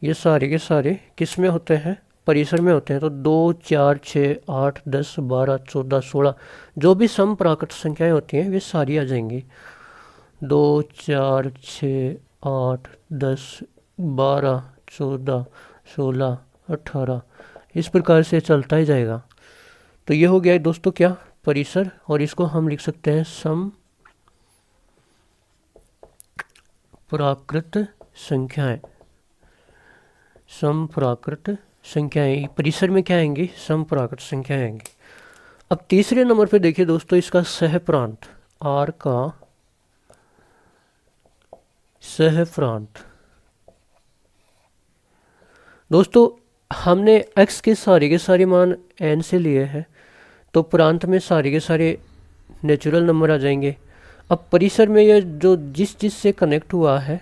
ये सारे के सारे किस में होते हैं? परिसर में होते हैं। तो 2 4 6 8 10 12 14 16 जो भी सम प्राकृत संख्याएं होती हैं वे सारी आ जाएंगी। 2 4 6 8 10 12 14 16 18 इस प्रकार से चलता ही जाएगा। तो ये हो गया दोस्तों क्या? परिसर। और इसको हम लिख सकते हैं सम प्राकृत संख्याएं। सम प्राकृत संख्याएं परिसर में क्या आएंगी? सम प्राकृत संख्याएं आएंगी। अब तीसरे नंबर पे देखिए दोस्तों, इसका सह प्रांत। आर का सह प्रांत। दोस्तों, हमने x के सारे मान n से लिए हैं, तो प्रांत में सारे के सारे नेचुरल नंबर आ जाएंगे। अब परिसर में ये जो जिस जिस से कनेक्ट हुआ है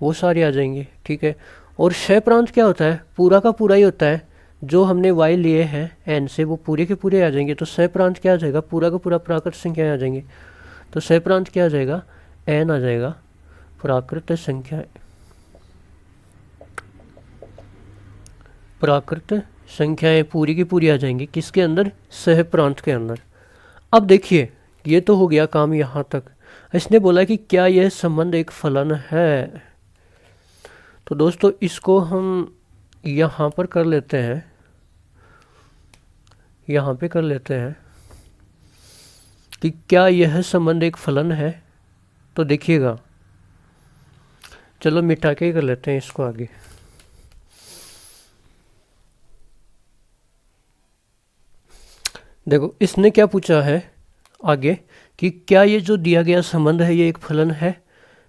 वो सारे आ जाएंगे, ठीक है। और क्षय प्रांत क्या होता है, पूरा का पूरा ही होता है। जो हमने y लिए हैं n से वो पूरे के पूरे आ जाएंगे। तो क्षय प्रांत क्या आ जाएगा, पूरा का पूरा प्राकृत संख्याएं आ जाएंगे। तो क्षय प्रांत क्या आ जाएगा, n आ जाएगा प्राकृत संख्याएं। प्राकृत संख्याएं पूरी की पूरी आ जाएंगी किसके अंदर, सह प्रांत के अंदर। अब देखिए ये तो हो गया काम यहाँ तक। इसने बोला कि क्या यह संबंध एक फलन है। तो दोस्तों इसको हम यहाँ पर कर लेते हैं, यहाँ पे कर लेते हैं कि क्या यह संबंध एक फलन है। तो देखिएगा, चलो मिटा के ही कर लेते हैं इसको आगे। देखो इसने क्या पूछा है आगे कि क्या ये जो दिया गया संबंध है ये एक फलन है।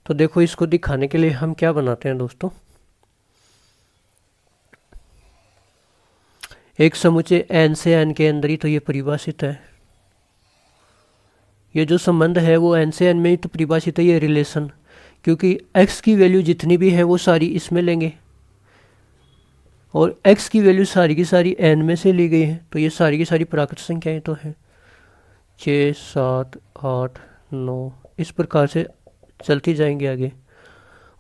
तो देखो इसको दिखाने के लिए हम क्या बनाते हैं दोस्तों, एक समुच्चय n से n के अंदर ही तो ये परिभाषित है। ये जो संबंध है वो n से n में ही तो परिभाषित है, ये रिलेशन। क्योंकि x की वैल्यू जितनी भी है वो सारी इसमें लेंगे और x की वैल्यू सारी की सारी n में से ली गई है। तो ये सारी की सारी प्राकृत संख्याएं तो हैं 6, 7, 8, 9, इस प्रकार से चलती जाएंगी आगे।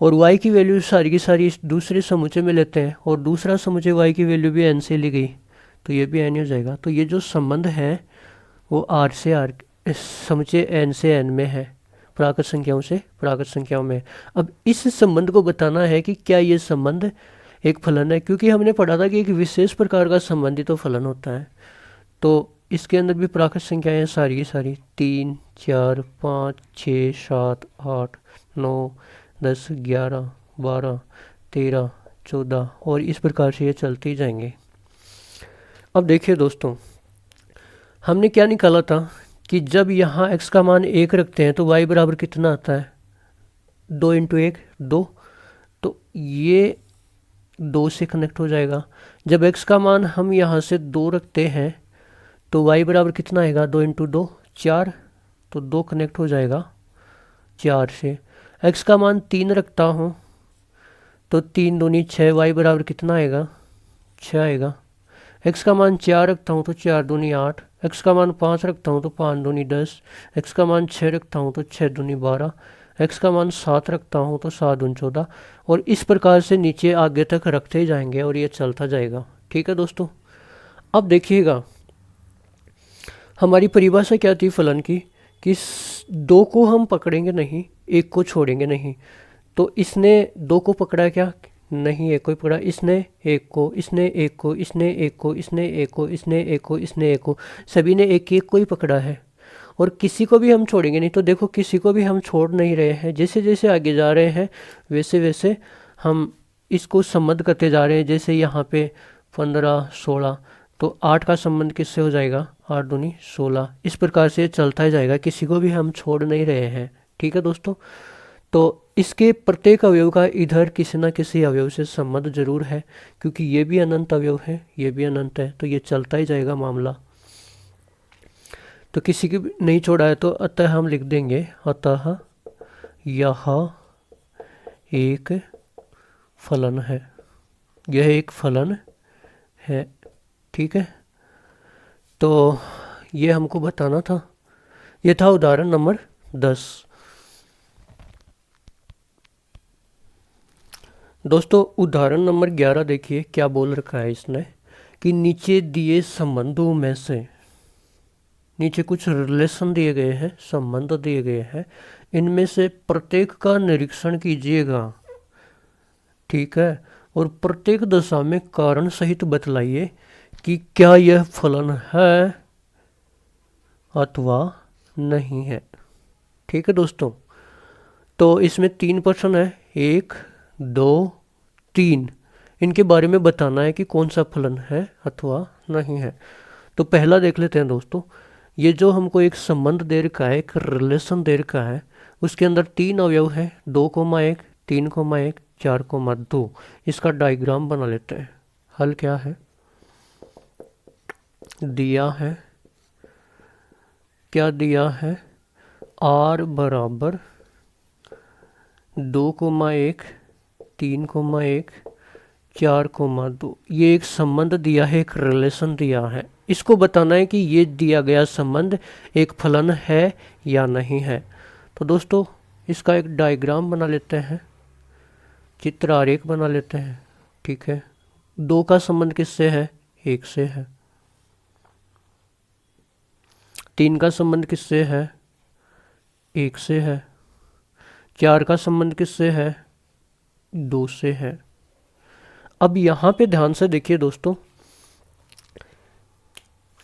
और y की वैल्यू सारी की सारी इस दूसरे समुच्चय में लेते हैं और दूसरा समुच्चय y की वैल्यू भी n से ली गई तो ये भी n हो जाएगा। तो ये जो संबंध है वो r से r समुच्चय n से n में है, प्राकृत संख्याओं से प्राकृत संख्याओं में। अब इस संबंध को बताना है कि क्या ये संबंध एक फलन है, क्योंकि हमने पढ़ा था कि एक विशेष प्रकार का संबंध ही तो फलन होता है। तो इसके अंदर भी प्राकृत संख्याएं हैं सारी की सारी 3, 4, 5, 6, 7, 8, 9, 10, 11, 12, 13, 14 और इस प्रकार से ये चलते ही जाएंगे। अब देखिए दोस्तों, हमने क्या निकाला था कि जब यहाँ x का मान 1 रखते हैं तो y बराबर कितना आता है, 2 इंटू 1 2। तो ये 2 से कनेक्ट हो जाएगा। जब x का मान हम यहाँ से 2 रखते हैं तो y बराबर कितना आएगा, 2 इंटू 2 4। तो 2 कनेक्ट हो जाएगा 4 से। x का मान 3 रखता हूँ तो 3 दूनी 6, y बराबर कितना आएगा, 6 आएगा। x का मान 4 रखता हूँ तो 4 दूनी 8, x का मान 5 रखता हूँ तो 5 दूनी 10, x का मान 6 रखता हूँ तो 6 दूनी 12, x का मान 7 रखता हूँ तो 7 दूनी 14 और इस प्रकार से नीचे आगे तक रखते ही जाएंगे और ये चलता जाएगा। ठीक है दोस्तों। अब देखिएगा हमारी परिभाषा क्या थी फलन की कि 2 को हम पकड़ेंगे नहीं, 1 को छोड़ेंगे नहीं। तो इसने 2 को पकड़ा क्या, नहीं 1 को ही पकड़ा। इसने 1 को, इसने 1 को, इसने 1 को, इसने 1 को, इसने 1 को, इसने 1 को, सभी ने 1 1 को ही पकड़ा है और किसी को भी हम छोड़ेंगे नहीं। तो देखो किसी को भी हम छोड़ नहीं रहे हैं, जैसे जैसे आगे जा रहे हैं वैसे वैसे हम इसको संबद्ध करते जा रहे हैं। जैसे यहाँ पे 15, 16 तो 8 का संबंध किससे हो जाएगा, 8 दूनी 16। इस प्रकार से चलता ही जाएगा, किसी को भी हम छोड़ नहीं रहे हैं। ठीक है दोस्तों। तो इसके प्रत्येक अवयव का इधर किसी न किसी अवयव से संबंध जरूर है, क्योंकि ये भी अनंत अवयव है, ये भी अनंत है, तो ये चलता ही जाएगा मामला। तो किसी की नहीं छोड़ा है तो अतः हम लिख देंगे, अतः यह एक फलन है, यह एक फलन है। ठीक है, तो ये हमको बताना था। ये था उदाहरण नंबर 10। दोस्तों उदाहरण नंबर 11 देखिए क्या बोल रखा है इसने कि नीचे दिए संबंधों में से, नीचे कुछ रिलेशन दिए गए हैं, संबंध दिए गए हैं, इनमें से प्रत्येक का निरीक्षण कीजिएगा। ठीक है, और प्रत्येक दशा में कारण सहित बतलाइए कि क्या यह फलन है अथवा नहीं है। ठीक है दोस्तों। तो इसमें 3 प्रश्न है, 1, 2, 3। इनके बारे में बताना है कि कौन सा फलन है अथवा नहीं है। तो पहला देख लेते हैं दोस्तों। ये जो हमको एक संबंध दे रखा है, एक रिलेशन दे रखा है, उसके अंदर 3 अवयव है, 2,1, 3,1, 4,2। इसका डायग्राम बना लेते हैं। हल क्या है, दिया है, क्या दिया है, आर बराबर 2,1, 3,1, 4,2। ये एक संबंध दिया है, एक रिलेशन दिया है। इसको बताना है कि ये दिया गया संबंध एक फलन है या नहीं है। तो दोस्तों इसका एक डायग्राम बना लेते हैं, चित्र आरेख बना लेते हैं। ठीक है, 2 का संबंध किससे है? 1 से है। 3 का संबंध किससे है? 1 से है। 4 का संबंध किससे है? 2 से है। अब यहाँ पे ध्यान से देखिए दोस्तों,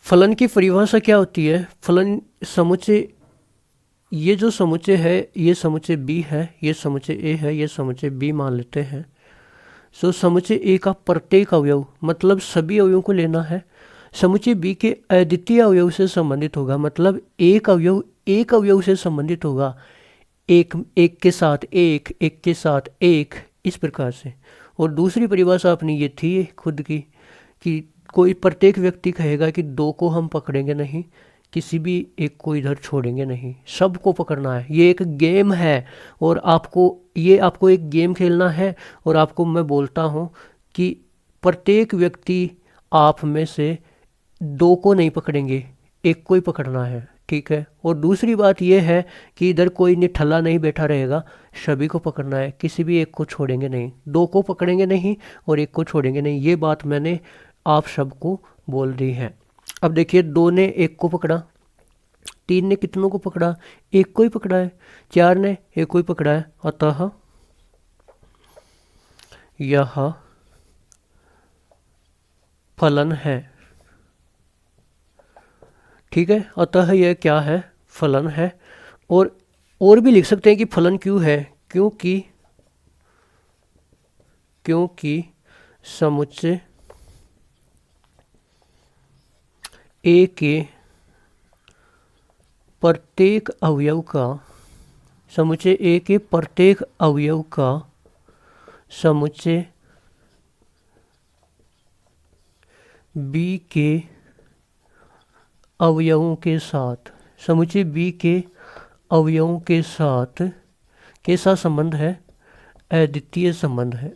फलन की परिभाषा क्या होती है? फलन समुच्चय, ये जो समुच्चय है ये समुच्चय बी है, ये समुच्चय ए है, ये समुच्चय बी मान लेते हैं। सो समुच्चय ए का प्रत्येक अवयव, मतलब सभी अवयवों को लेना है, समुच्चय बी के अद्वितीय अवयव से संबंधित होगा। मतलब एक अवयव से संबंधित होगा, एक के साथ एक के साथ एक, इस प्रकार से। और दूसरी परिभाषा अपनी ये थी खुद की कि कोई प्रत्येक व्यक्ति कहेगा कि 2 को हम पकड़ेंगे नहीं, किसी भी एक को इधर छोड़ेंगे नहीं, सबको पकड़ना है। ये एक गेम है और आपको एक गेम खेलना है। और आपको मैं बोलता हूँ कि प्रत्येक व्यक्ति आप में से 2 को नहीं पकड़ेंगे, एक को ही पकड़ना है। ठीक है। और दूसरी बात यह है कि इधर कोई निठल्ला नहीं बैठा रहेगा, सभी को पकड़ना है, किसी भी एक को छोड़ेंगे नहीं, 2 को पकड़ेंगे नहीं और एक को छोड़ेंगे नहीं। ये बात मैंने आप सबको बोल दी है। अब देखिए, 2 ने 1 को पकड़ा, 3 ने कितनों को पकड़ा? 1 को ही पकड़ा है। 4 ने 1 को ही पकड़ा है। अतः यह फलन है। ठीक है, अतः यह क्या है? फलन है। और भी लिख सकते हैं कि फलन क्यों है? क्योंकि समुच्चय ए के प्रत्येक अवयव का, समुच्चय ए के प्रत्येक अवयव का समुच्चय बी के अवयवों के साथ, समुच्चय बी के अवयवों के साथ कैसा संबंध है? अद्वितीय संबंध है।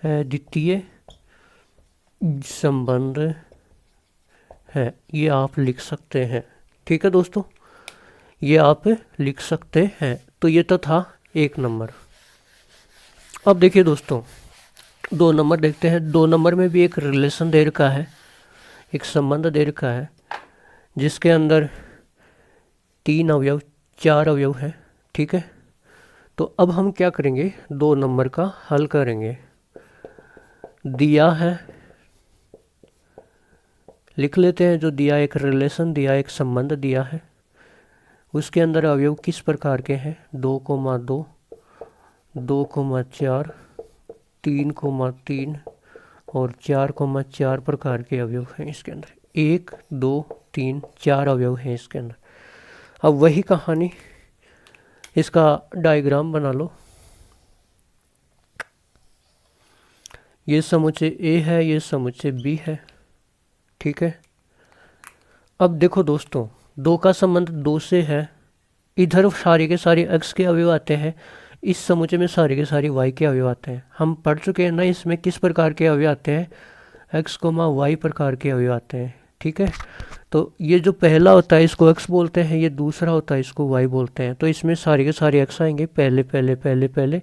अद्वितीय संबंध है, ये आप लिख सकते हैं। ठीक है दोस्तों, ये आप लिख सकते हैं। तो ये तो था 1 नंबर। अब देखिए दोस्तों, 2 नंबर देखते हैं। 2 नंबर में भी एक रिलेशन दे रखा है, एक संबंध दे रखा है, जिसके अंदर 3 अवयव 4 अवयव है। ठीक है, तो अब हम क्या करेंगे? 2 नंबर का हल करेंगे। दिया है, लिख लेते हैं जो दिया, एक रिलेशन दिया, एक संबंध दिया है। उसके अंदर अवयव किस प्रकार के हैं? 2,2, 2,4, 3,3 और 4,4 प्रकार के अवयव हैं इसके अंदर। 1, 2, 3, 4 अवयव हैं इसके अंदर। अब वही कहानी, इसका डायग्राम बना लो। ये समुच्चय ए है, ये समुच्चय बी है। ठीक है, अब देखो दोस्तों, 2 का संबंध 2 से है, इधर सारे के सारे x के अवयव आते हैं, इस समुच्चय में सारे के सारे y के अवयव आते हैं। हम पढ़ चुके हैं ना इसमें किस प्रकार के अवयव आते हैं? x, y प्रकार के अवयव आते हैं। ठीक है, तो ये जो पहला होता है इसको x बोलते हैं, ये दूसरा होता है इसको y बोलते हैं। तो इसमें सारे के सारे x आएंगे पहले पहले पहले पहले,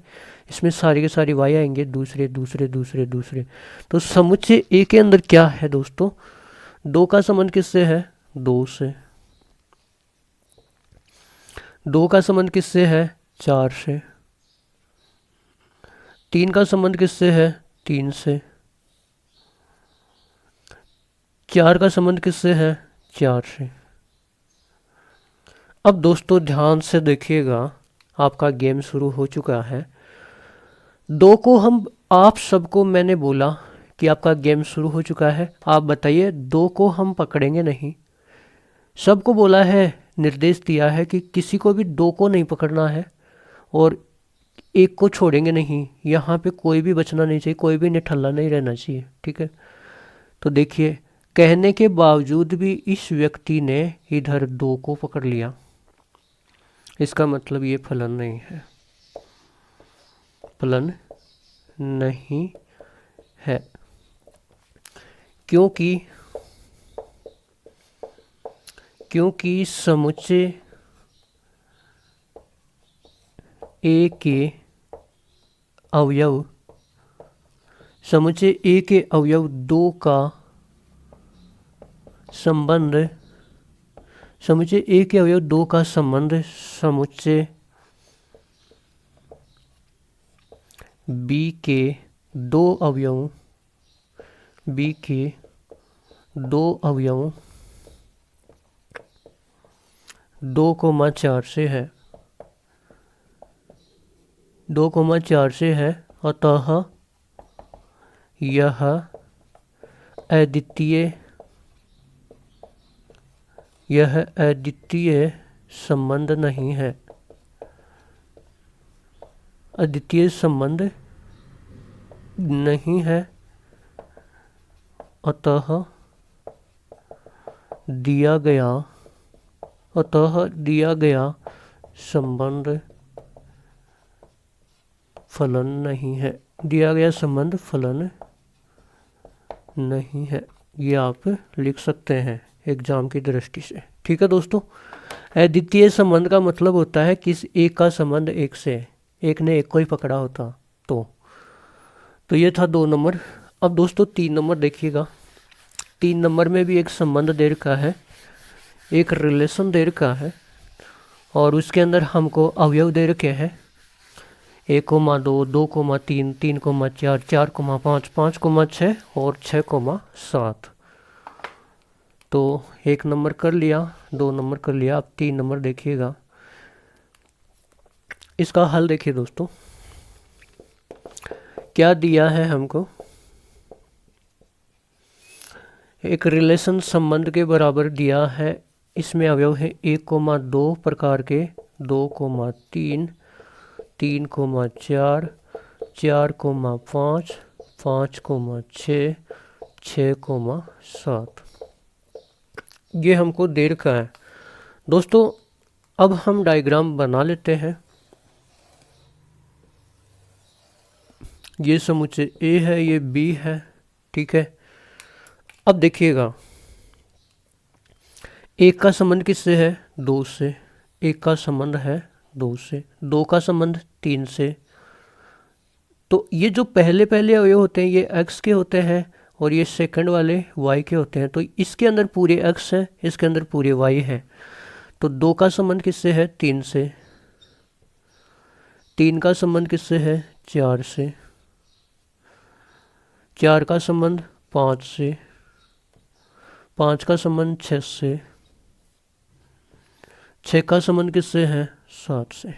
इसमें सारे के सारे y आएंगे दूसरे दूसरे दूसरे दूसरे। तो समुच्चय ए के अंदर क्या है दोस्तों? 2 का संबंध किससे है? 2 से। 2 का संबंध किससे है? 4 से। 3 का संबंध किससे है? 3 से। 4 का संबंध किससे है? 4 से। अब दोस्तों ध्यान से देखिएगा, आपका गेम शुरू हो चुका है। 2 को हम, आप सबको मैंने बोला कि आपका गेम शुरू हो चुका है। आप बताइए, 2 को हम पकड़ेंगे नहीं, सबको बोला है, निर्देश दिया है कि किसी को भी 2 को नहीं पकड़ना है और 1 को छोड़ेंगे नहीं। यहाँ पे कोई भी बचना नहीं चाहिए, कोई भी निठल्ला नहीं रहना चाहिए। ठीक है, तो देखिए, कहने के बावजूद भी इस व्यक्ति ने इधर 2 को पकड़ लिया। इसका मतलब ये फलन नहीं है, फलन नहीं है, क्योंकि समुच्चय ए के अवयव, समुच्चय ए के अवयव दो का संबंध, समुच्चय ए के अवयव दो का संबंध समुच्चय बी के दो अवयवों, बी के दो अवयवों 2,4 से है, 2,4 से है। अतः यह अद्वितीय, यह अद्वितीय संबंध नहीं है, अद्वितीय संबंध नहीं है। अतः दिया गया संबंध फलन नहीं है, दिया गया संबंध फलन नहीं है। ये आप लिख सकते हैं एग्जाम की दृष्टि से। ठीक है दोस्तों, अद्वितीय संबंध का मतलब होता है किस एक का संबंध एक से, एक ने एक को ही पकड़ा होता तो ये था 2 नंबर। अब दोस्तों 3 नंबर देखिएगा। 3 नंबर में भी एक संबंध दे रखा है, एक रिलेशन दे रखा है, और उसके अंदर हमको अवयव दे रखे हैं 1,2, 2,3, 3,4, 4,5, 5,6 और 6,7। तो 1 नंबर कर लिया, 2 नंबर कर लिया। अब 3 नंबर देखिएगा। इसका हल देखिए दोस्तों, क्या दिया है हमको, एक रिलेशन संबंध के बराबर दिया है। इसमें अवयव है 1,2 प्रकार के, 2,3, 3,4, 4,5, 5,6, 6,7। ये हमको दे रखा है दोस्तों। अब हम डायग्राम बना लेते हैं। ये समुच्चय ए है, ये बी है। ठीक है, अब देखिएगा, एक का संबंध किससे है, 2 से, एक का संबंध है 2 से, 2 का संबंध 3 से। तो ये जो पहले अवयव होते हैं ये x के होते हैं, और ये सेकंड वाले y के होते हैं। तो इसके अंदर पूरे x है, इसके अंदर पूरे y है। तो 2 का संबंध किससे है, 3 से, 3 का संबंध किससे है, 4 से, 4 का संबंध 5 से, 5 का संबंध 6 से, 6 का संबंध किससे है, 7 से।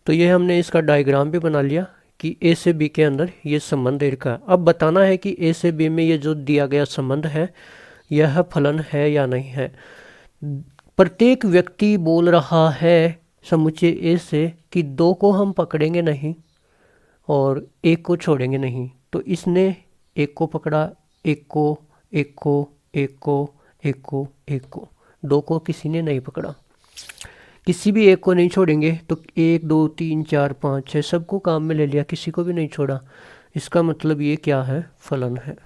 तो ये हमने इसका डायग्राम भी बना लिया कि ए से बी के अंदर ये संबंध दे रखा है। अब बताना है कि ए से बी में ये जो दिया गया संबंध है यह फलन है या नहीं है। प्रत्येक व्यक्ति बोल रहा है समुच्चय ए से कि 2 को हम पकड़ेंगे नहीं और 1 को छोड़ेंगे नहीं। तो इसने 1 को पकड़ा, 1 को, 1 को, 1 को, 1 को, 1 को, 2 को किसी ने नहीं पकड़ा। किसी भी एक को नहीं छोड़ेंगे तो 1, 2, 3, 4, 5, 6 सबको काम में ले लिया, किसी को भी नहीं छोड़ा। इसका मतलब ये क्या है, फलन है।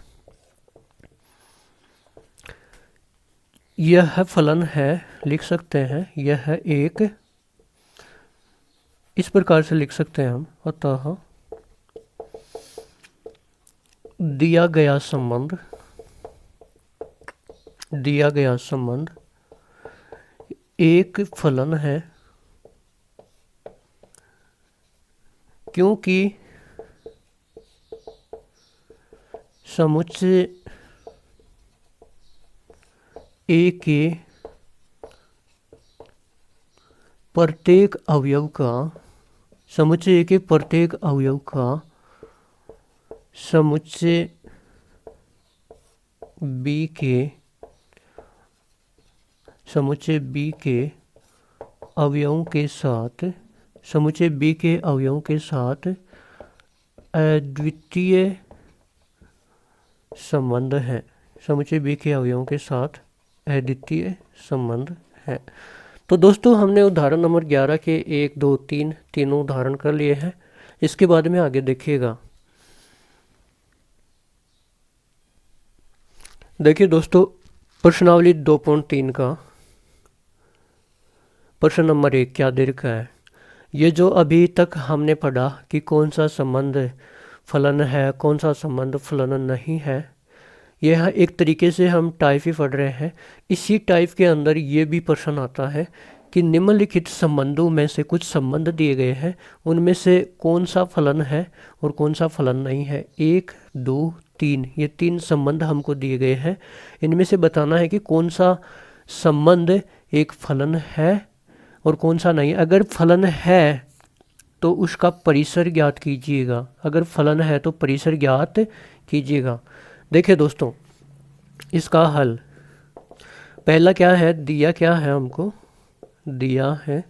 यह फलन है, लिख सकते हैं यह एक, इस प्रकार से लिख सकते हैं हम। अतः दिया गया संबंध एक फलन है, क्योंकि समुच्चय ए के प्रत्येक अवयव का, समुच्चय ए के प्रत्येक अवयव का समुच्चय बी के अवयवों के साथ, समुच्चय बी के अवयवों के साथ अद्वितीय संबंध है, समुच्चय बी के अवयवों के साथ अद्वितीय संबंध है। तो दोस्तों हमने उदाहरण नंबर 11 के 1 2 3 तीनों उदाहरण कर लिए हैं। इसके बाद में आगे देखिएगा। देखिए दोस्तों, प्रश्नावली 2.3 का प्रश्न नंबर 1 क्या दे रखा है। ये जो अभी तक हमने पढ़ा कि कौन सा संबंध फलन है, कौन सा संबंध फलन नहीं है, यह एक तरीके से हम टाइप ही पढ़ रहे हैं। इसी टाइप के अंदर ये भी प्रश्न आता है कि निम्नलिखित संबंधों में से कुछ संबंध दिए गए हैं, उनमें से कौन सा फलन है और कौन सा फलन नहीं है। 1 2 3 ये 3 संबंध हमको दिए गए हैं। इनमें से बताना है कि कौन सा संबंध एक फलन है और कौन सा नहीं। अगर फलन है तो उसका परिसर ज्ञात कीजिएगा, अगर फलन है तो परिसर ज्ञात कीजिएगा। देखिए दोस्तों, इसका हल पहला क्या है, दिया क्या है हमको, दिया है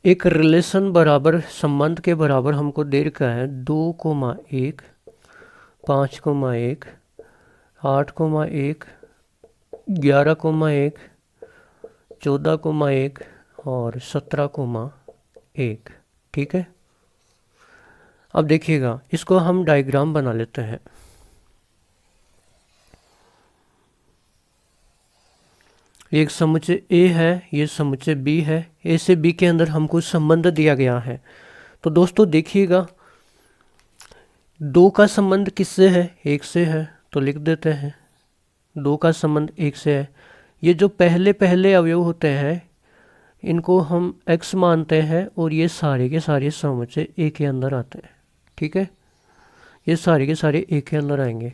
एक रिलेशन बराबर, संबंध के बराबर हमको दे रखा है 2,1 5,1 8,1 11,1 14,1 और 17,1। ठीक है, अब देखिएगा, इसको हम डायग्राम बना लेते हैं। एक समुच्चय ए है, ये समुच्चय बी है। ए से बी के अंदर हमको संबंध दिया गया है। तो दोस्तों देखिएगा, 2 का संबंध किससे है, 1 से है, तो लिख देते हैं 2 का संबंध 1 से है। ये जो पहले पहले अवयव होते हैं इनको हम x मानते हैं और ये सारे के सारे समुच्चय ए के अंदर आते हैं। ठीक है, ये सारे के सारे ए के अंदर आएंगे।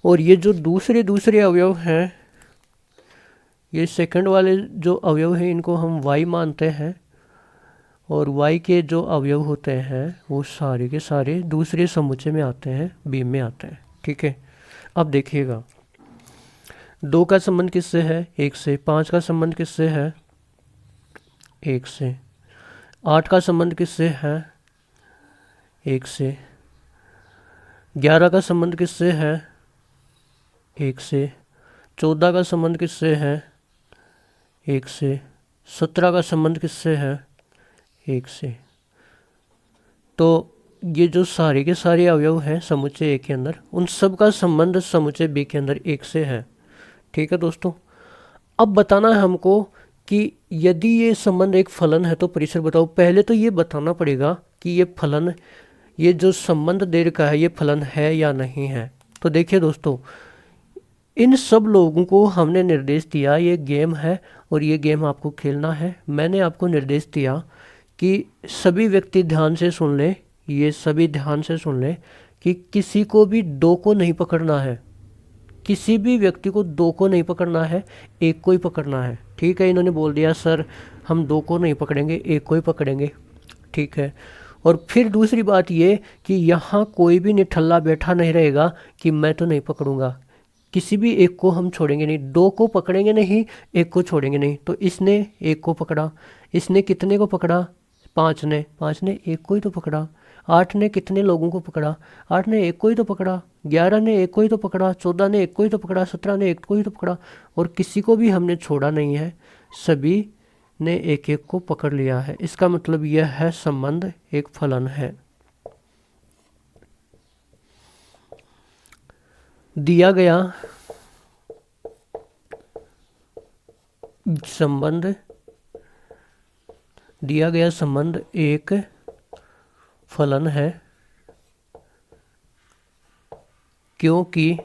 और ये जो दूसरे अवयव हैं, ये सेकंड वाले जो अवयव हैं इनको हम y मानते हैं और y के जो अवयव होते हैं वो सारे के सारे दूसरे समुच्चय में आते हैं, b में आते हैं। ठीक है, अब देखिएगा, 2 का संबंध किससे है, 1 से। 5 का संबंध किससे है, 1 से। 8 का संबंध किससे है, 1 से। 11 का संबंध किससे है, 1 से। 14 का संबंध किससे है, 1 से। 17 का संबंध किससे है, 1 से। तो ये जो सारे के सारे अवयव हैं समुच्चय ए के अंदर, उन सब का संबंध समुच्चय बी के अंदर 1 से है। ठीक है दोस्तों, अब बताना है हमको कि यदि ये संबंध एक फलन है तो परिसर बताओ। पहले तो ये बताना पड़ेगा कि ये फलन, ये जो संबंध दे रखा है ये फलन है या नहीं है। तो देखिए दोस्तों, इन सब लोगों को हमने निर्देश दिया, ये गेम है और ये गेम आपको खेलना है। मैंने आपको निर्देश दिया कि सभी व्यक्ति ध्यान से सुन ले, ये सभी ध्यान से सुन ले कि किसी को भी 2 को नहीं पकड़ना है, किसी भी व्यक्ति को 2 को नहीं पकड़ना है, 1 को ही पकड़ना है। ठीक है, इन्होंने बोल दिया सर हम 2 को नहीं पकड़ेंगे, 1 को ही पकड़ेंगे। ठीक है, और फिर दूसरी बात ये कि यहाँ कोई भी निठल्ला बैठा नहीं रहेगा कि मैं तो नहीं पकड़ूंगा, किसी भी 1 को हम छोड़ेंगे नहीं, 2 को पकड़ेंगे नहीं, 1 को छोड़ेंगे नहीं। तो इसने 1 को पकड़ा, इसने कितने को पकड़ा, 5 ने 1 को ही तो पकड़ा। 8 ने कितने लोगों को पकड़ा, 8 ने 1 को ही तो पकड़ा। 11 ने 1 को ही तो पकड़ा। 14 ने 1 को ही तो पकड़ा। 17 ने 1 को ही तो पकड़ा। और किसी को भी हमने छोड़ा नहीं है, सभी ने 1 को पकड़ लिया है। इसका मतलब यह है संबंध एक फलन है। दिया गया संबंध एक फलन है क्योंकि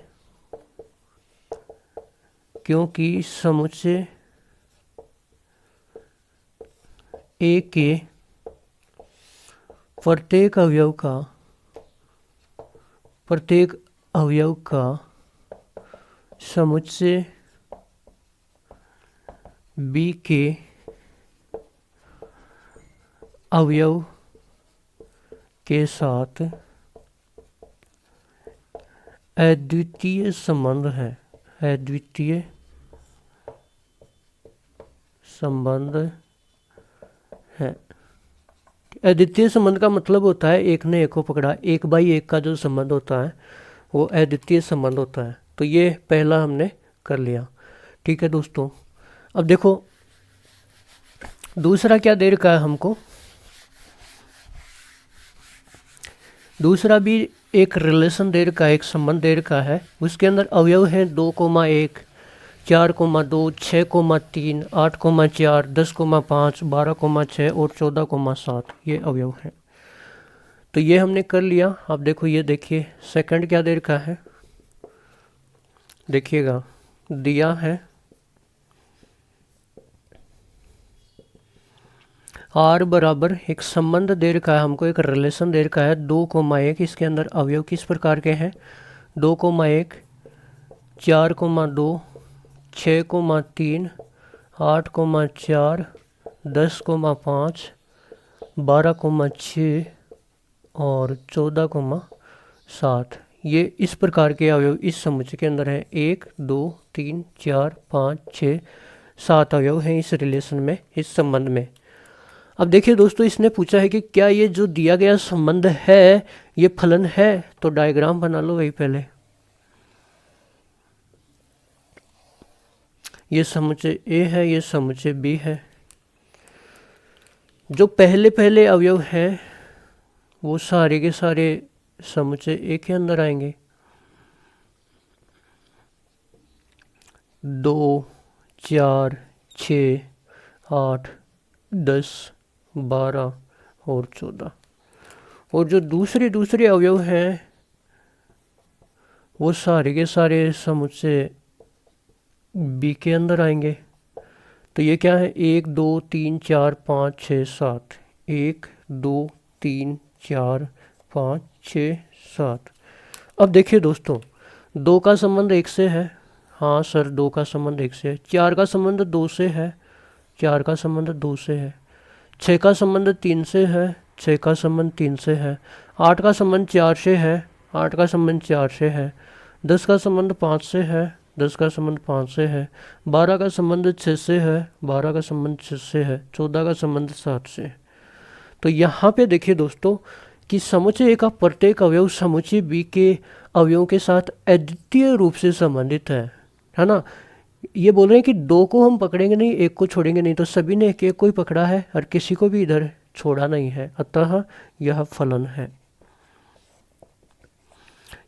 समुच्चय ए के प्रत्येक अवयव का समुच्चय बी के अवयव के साथ अद्वितीय संबंध है। अद्वितीय संबंध है। अद्वितीय संबंध का मतलब होता है 1 ने 1 को पकड़ा, 1/1 का जो संबंध होता है वो अद्वितीय संबंध होता है। तो ये पहला हमने कर लिया। ठीक है दोस्तों। अब देखो दूसरा क्या दे रखा है हमको, दूसरा भी एक रिलेशन दे रखा है, एक संबंध दे रखा है। उसके अंदर अवयव हैं 2,1, 4,2, 6,3, 8,4, 10,5, 12,6 और 14,7 ये अवयव हैं। तो ये हमने कर लिया। अब देखो ये देखिए सेकंड क्या दे रखा है, देखिएगा दिया है आर बराबर एक संबंध दे रखा है हमको, एक रिलेशन दे रखा है 2,1। इसके अंदर अवयव किस प्रकार के हैं, 2,1, 4,2, 6,3, 8,4, 10,5, 12,6 और 14,7 ये इस प्रकार के अवयव इस समुच्चय के अंदर हैं। 1, 2, 3, 4, 5, 6, 7 अवयव हैं इस रिलेशन में, इस संबंध में। अब देखिए दोस्तों इसने पूछा है कि क्या ये जो दिया गया संबंध है ये फलन है, तो डायग्राम बना लो वही पहले। ये समुच्चय ए है, ये समुच्चय बी है। जो पहले पहले अवयव हैं वो सारे के सारे समुच्चय ए के अंदर आएंगे। 2, 4, 6, 8, 10, 12 और 14। और जो दूसरे अवयव हैं वो सारे के सारे समुच्चय बी के अंदर आएंगे। तो ये क्या है, 1, 2, 3, 4, 5, 6, 7, 1, 2, 3, 4, 5, 6, 7। अब देखिए दोस्तों 2 का संबंध 1 से है, हाँ सर 2 का संबंध 1 से है। 4 का संबंध 2 से है, 4 का संबंध 2 से है। 6 का संबंध 3 से है, 6 का संबंध 3 से है। 8 का संबंध 4 से है, 8 का संबंध 4 से है। 10 का संबंध 5 से है, 10 का संबंध 5 से है। 12 का संबंध 6 से है, 12 का संबंध 6 से है। 14 का संबंध 7 से है। तो यहाँ पे देखिए दोस्तों कि समुच्चय ए का प्रत्येक अवयव समुच्चय बी के अवयवों के साथ अद्वितीय रूप से संबंधित है ना। ये बोल रहे हैं कि 2 को हम पकड़ेंगे नहीं, 1 को छोड़ेंगे नहीं, तो सभी ने 1 को ही पकड़ा है और किसी को भी इधर छोड़ा नहीं है, अतः यह फलन है।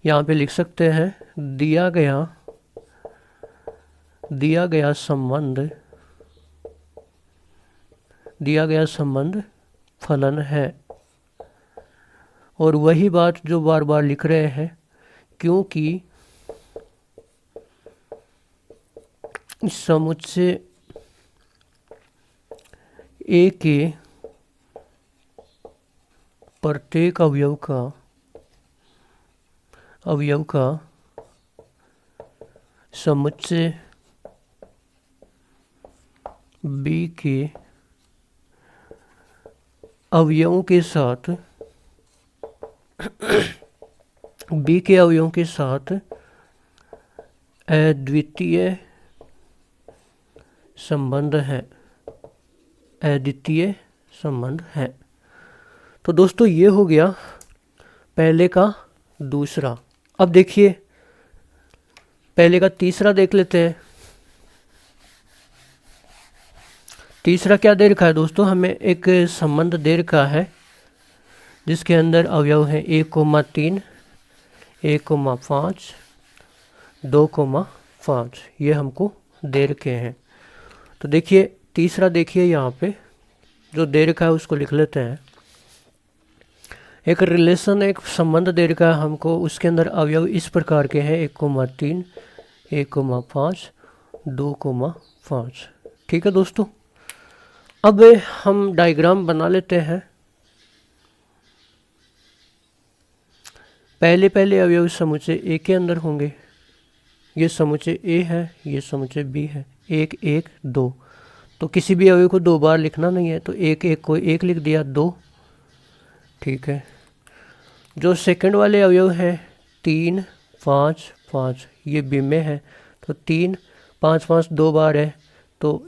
यहाँ पे लिख सकते हैं दिया गया संबंध फलन है। और वही बात जो बार बार लिख रहे हैं, क्योंकि समुच्चय ए के प्रत्येक अवयव का समुच्चय बी के अवयवों के साथ अद्वितीय संबंध है। तो दोस्तों ये हो गया पहले का दूसरा। अब देखिए पहले का तीसरा देख लेते हैं। तीसरा क्या दे रखा है दोस्तों, हमें एक संबंध दे रखा है जिसके अंदर अवयव है 1,3, 1,5, 2,5 ये हमको दे रखे हैं। तो देखिए तीसरा देखिए यहाँ पे जो दे रखा है उसको लिख लेते हैं। एक रिलेशन एक संबंध दे रखा है हमको, उसके अंदर अवयव इस प्रकार के हैं 1,3, 1,5, 2,5। ठीक है दोस्तों, अब हम डायग्राम बना लेते हैं। पहले अवयव समुच्चय ए के अंदर होंगे। ये समुच्चय ए है, ये समुच्चय बी है। 1, 1, 2, तो किसी भी अवयव को 2 बार लिखना नहीं है, तो 1, 1 को 1 लिख दिया, 2। ठीक है, जो सेकंड वाले अवयव हैं 3, 5, 5 ये बी में है, तो 3, 5, 5 2 बार है, तो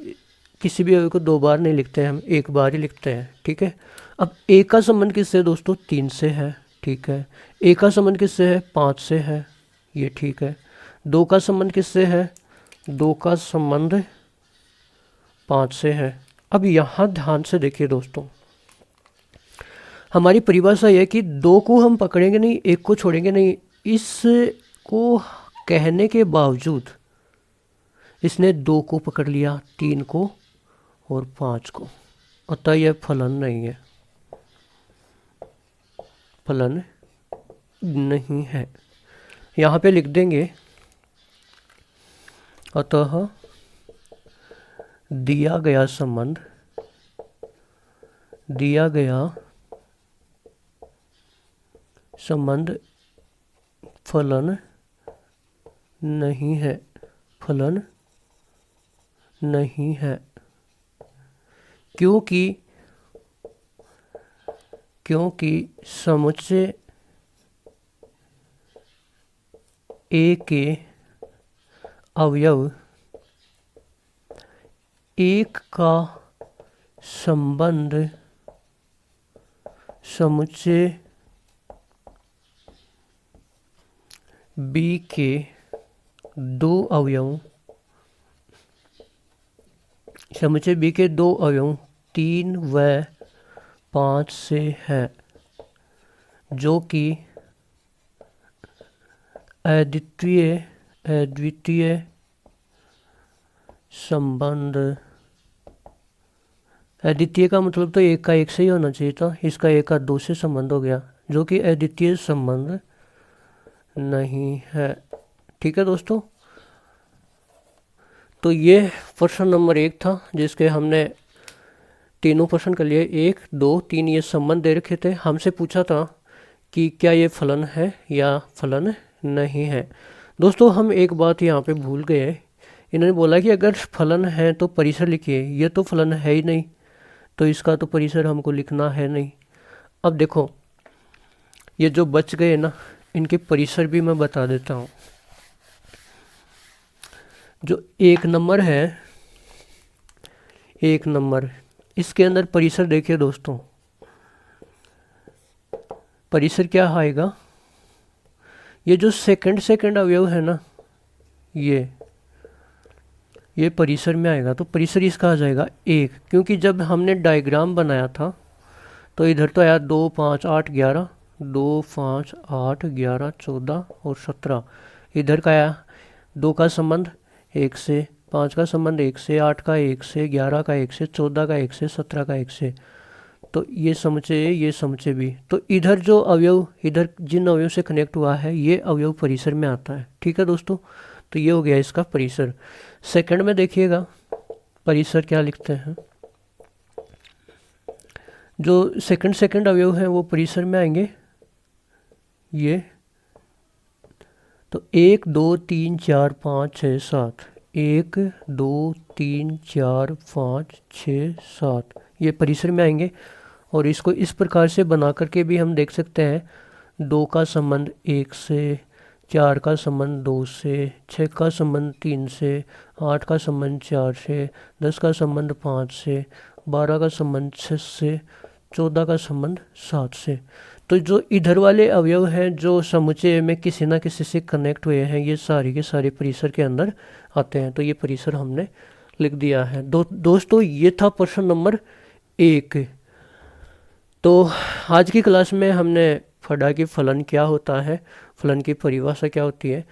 किसी भी अवयव को 2 बार नहीं लिखते हैं, हम 1 बार ही लिखते हैं। ठीक है, अब ए का संबंध किससे है दोस्तों, 3 से है। ठीक है, ए का संबंध किससे है, 5 से है, ये ठीक है। 2 का संबंध किससे है, 2 का संबंध 5 से है। अब यहाँ ध्यान से देखिए दोस्तों, हमारी परिभाषा यह है कि 2 को हम पकड़ेंगे नहीं, 1 को छोड़ेंगे नहीं। इसको कहने के बावजूद इसने 2 को पकड़ लिया, 3 को और 5 को, अतः यह फलन नहीं है, फलन नहीं है। यहाँ पे लिख देंगे, अतः दिया गया संबंध, दिया गया संबंध फलन नहीं है, फलन नहीं है। क्योंकि समुच्चय ए के अवयव 1 का संबंध समुच्चय बी के 2 अवयवों, समुच्चय बी के 2 अवयवों 3 व 5 से है, जो कि अद्वितीय संबंध, अद्वितीय का मतलब तो 1 का 1 से ही होना चाहिए था, इसका 1 का 2 से संबंध हो गया, जो कि अद्वितीय संबंध नहीं है। ठीक है दोस्तों, तो ये प्रश्न नंबर 1 था, जिसके हमने तीनों प्रश्न कर लिए, 1, 2, 3 ये संबंध दे रखे थे। हमसे पूछा था कि क्या ये फलन है या फलन नहीं है। दोस्तों हम एक बात यहाँ पे भूल गए, इन्होंने बोला कि अगर फलन है तो परिसर लिखिए, ये तो फलन है ही नहीं, तो इसका तो परिसर हमको लिखना है नहीं। अब देखो ये जो बच गए ना, इनके परिसर भी मैं बता देता हूँ। जो 1 नंबर है, 1 नंबर, इसके अंदर परिसर देखिए दोस्तों, परिसर क्या आएगा, ये जो सेकंड अवयव है ना, ये परिसर में आएगा, तो परिसर इसका आ जाएगा 1। क्योंकि जब हमने डायग्राम बनाया था तो इधर तो आया 2, 5, 8, 11, 2, 5, 8, 11, 14 और 17। इधर का आया 2 का संबंध 1 से, 5 का संबंध 1 से, 8 का 1 से, 11 का 1 से, 14 का 1 से, 17 का 1 से। तो ये समुच्चय भी, तो इधर जो अवयव, इधर जिन अवयव से कनेक्ट हुआ है, ये अवयव परिसर में आता है। ठीक है दोस्तों, तो ये हो गया इसका परिसर। सेकंड में देखिएगा परिसर क्या लिखते हैं, जो सेकंड अवयव हैं वो परिसर में आएंगे, ये तो 1, 2, 3, 4, 5, 6, 7, 1, 2, 3, 4, 5, 6, 7 ये परिसर में आएंगे। और इसको इस प्रकार से बना करके भी हम देख सकते हैं, 2 का संबंध 1 से, 4 का संबंध 2 से, 6 का संबंध 3 से, 8 का संबंध 4 से, 10 का संबंध 5 से, 12 का संबंध 6 से, 14 का संबंध 7 से। तो जो इधर वाले अवयव हैं जो समुच्चय में किसी ना किसी से कनेक्ट हुए हैं, ये सारे के सारे परिसर के अंदर आते हैं। तो ये परिसर हमने लिख दिया है। दोस्तों ये था प्रश्न नंबर 1। तो आज की क्लास में हमने पढ़ा कि फलन क्या होता है, फलन की परिभाषा क्या होती है,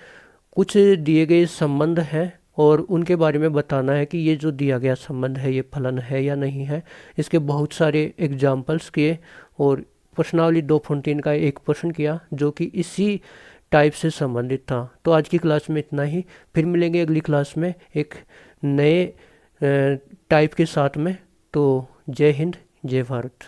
कुछ दिए गए संबंध हैं और उनके बारे में बताना है कि ये जो दिया गया संबंध है ये फलन है या नहीं है। इसके बहुत सारे एग्जाम्पल्स किए और प्रश्नावली 2.3 का एक प्रश्न किया जो कि इसी टाइप से संबंधित था। तो आज की क्लास में इतना ही, फिर मिलेंगे अगली क्लास में एक नए टाइप के साथ में। तो जय हिंद, जय भारत।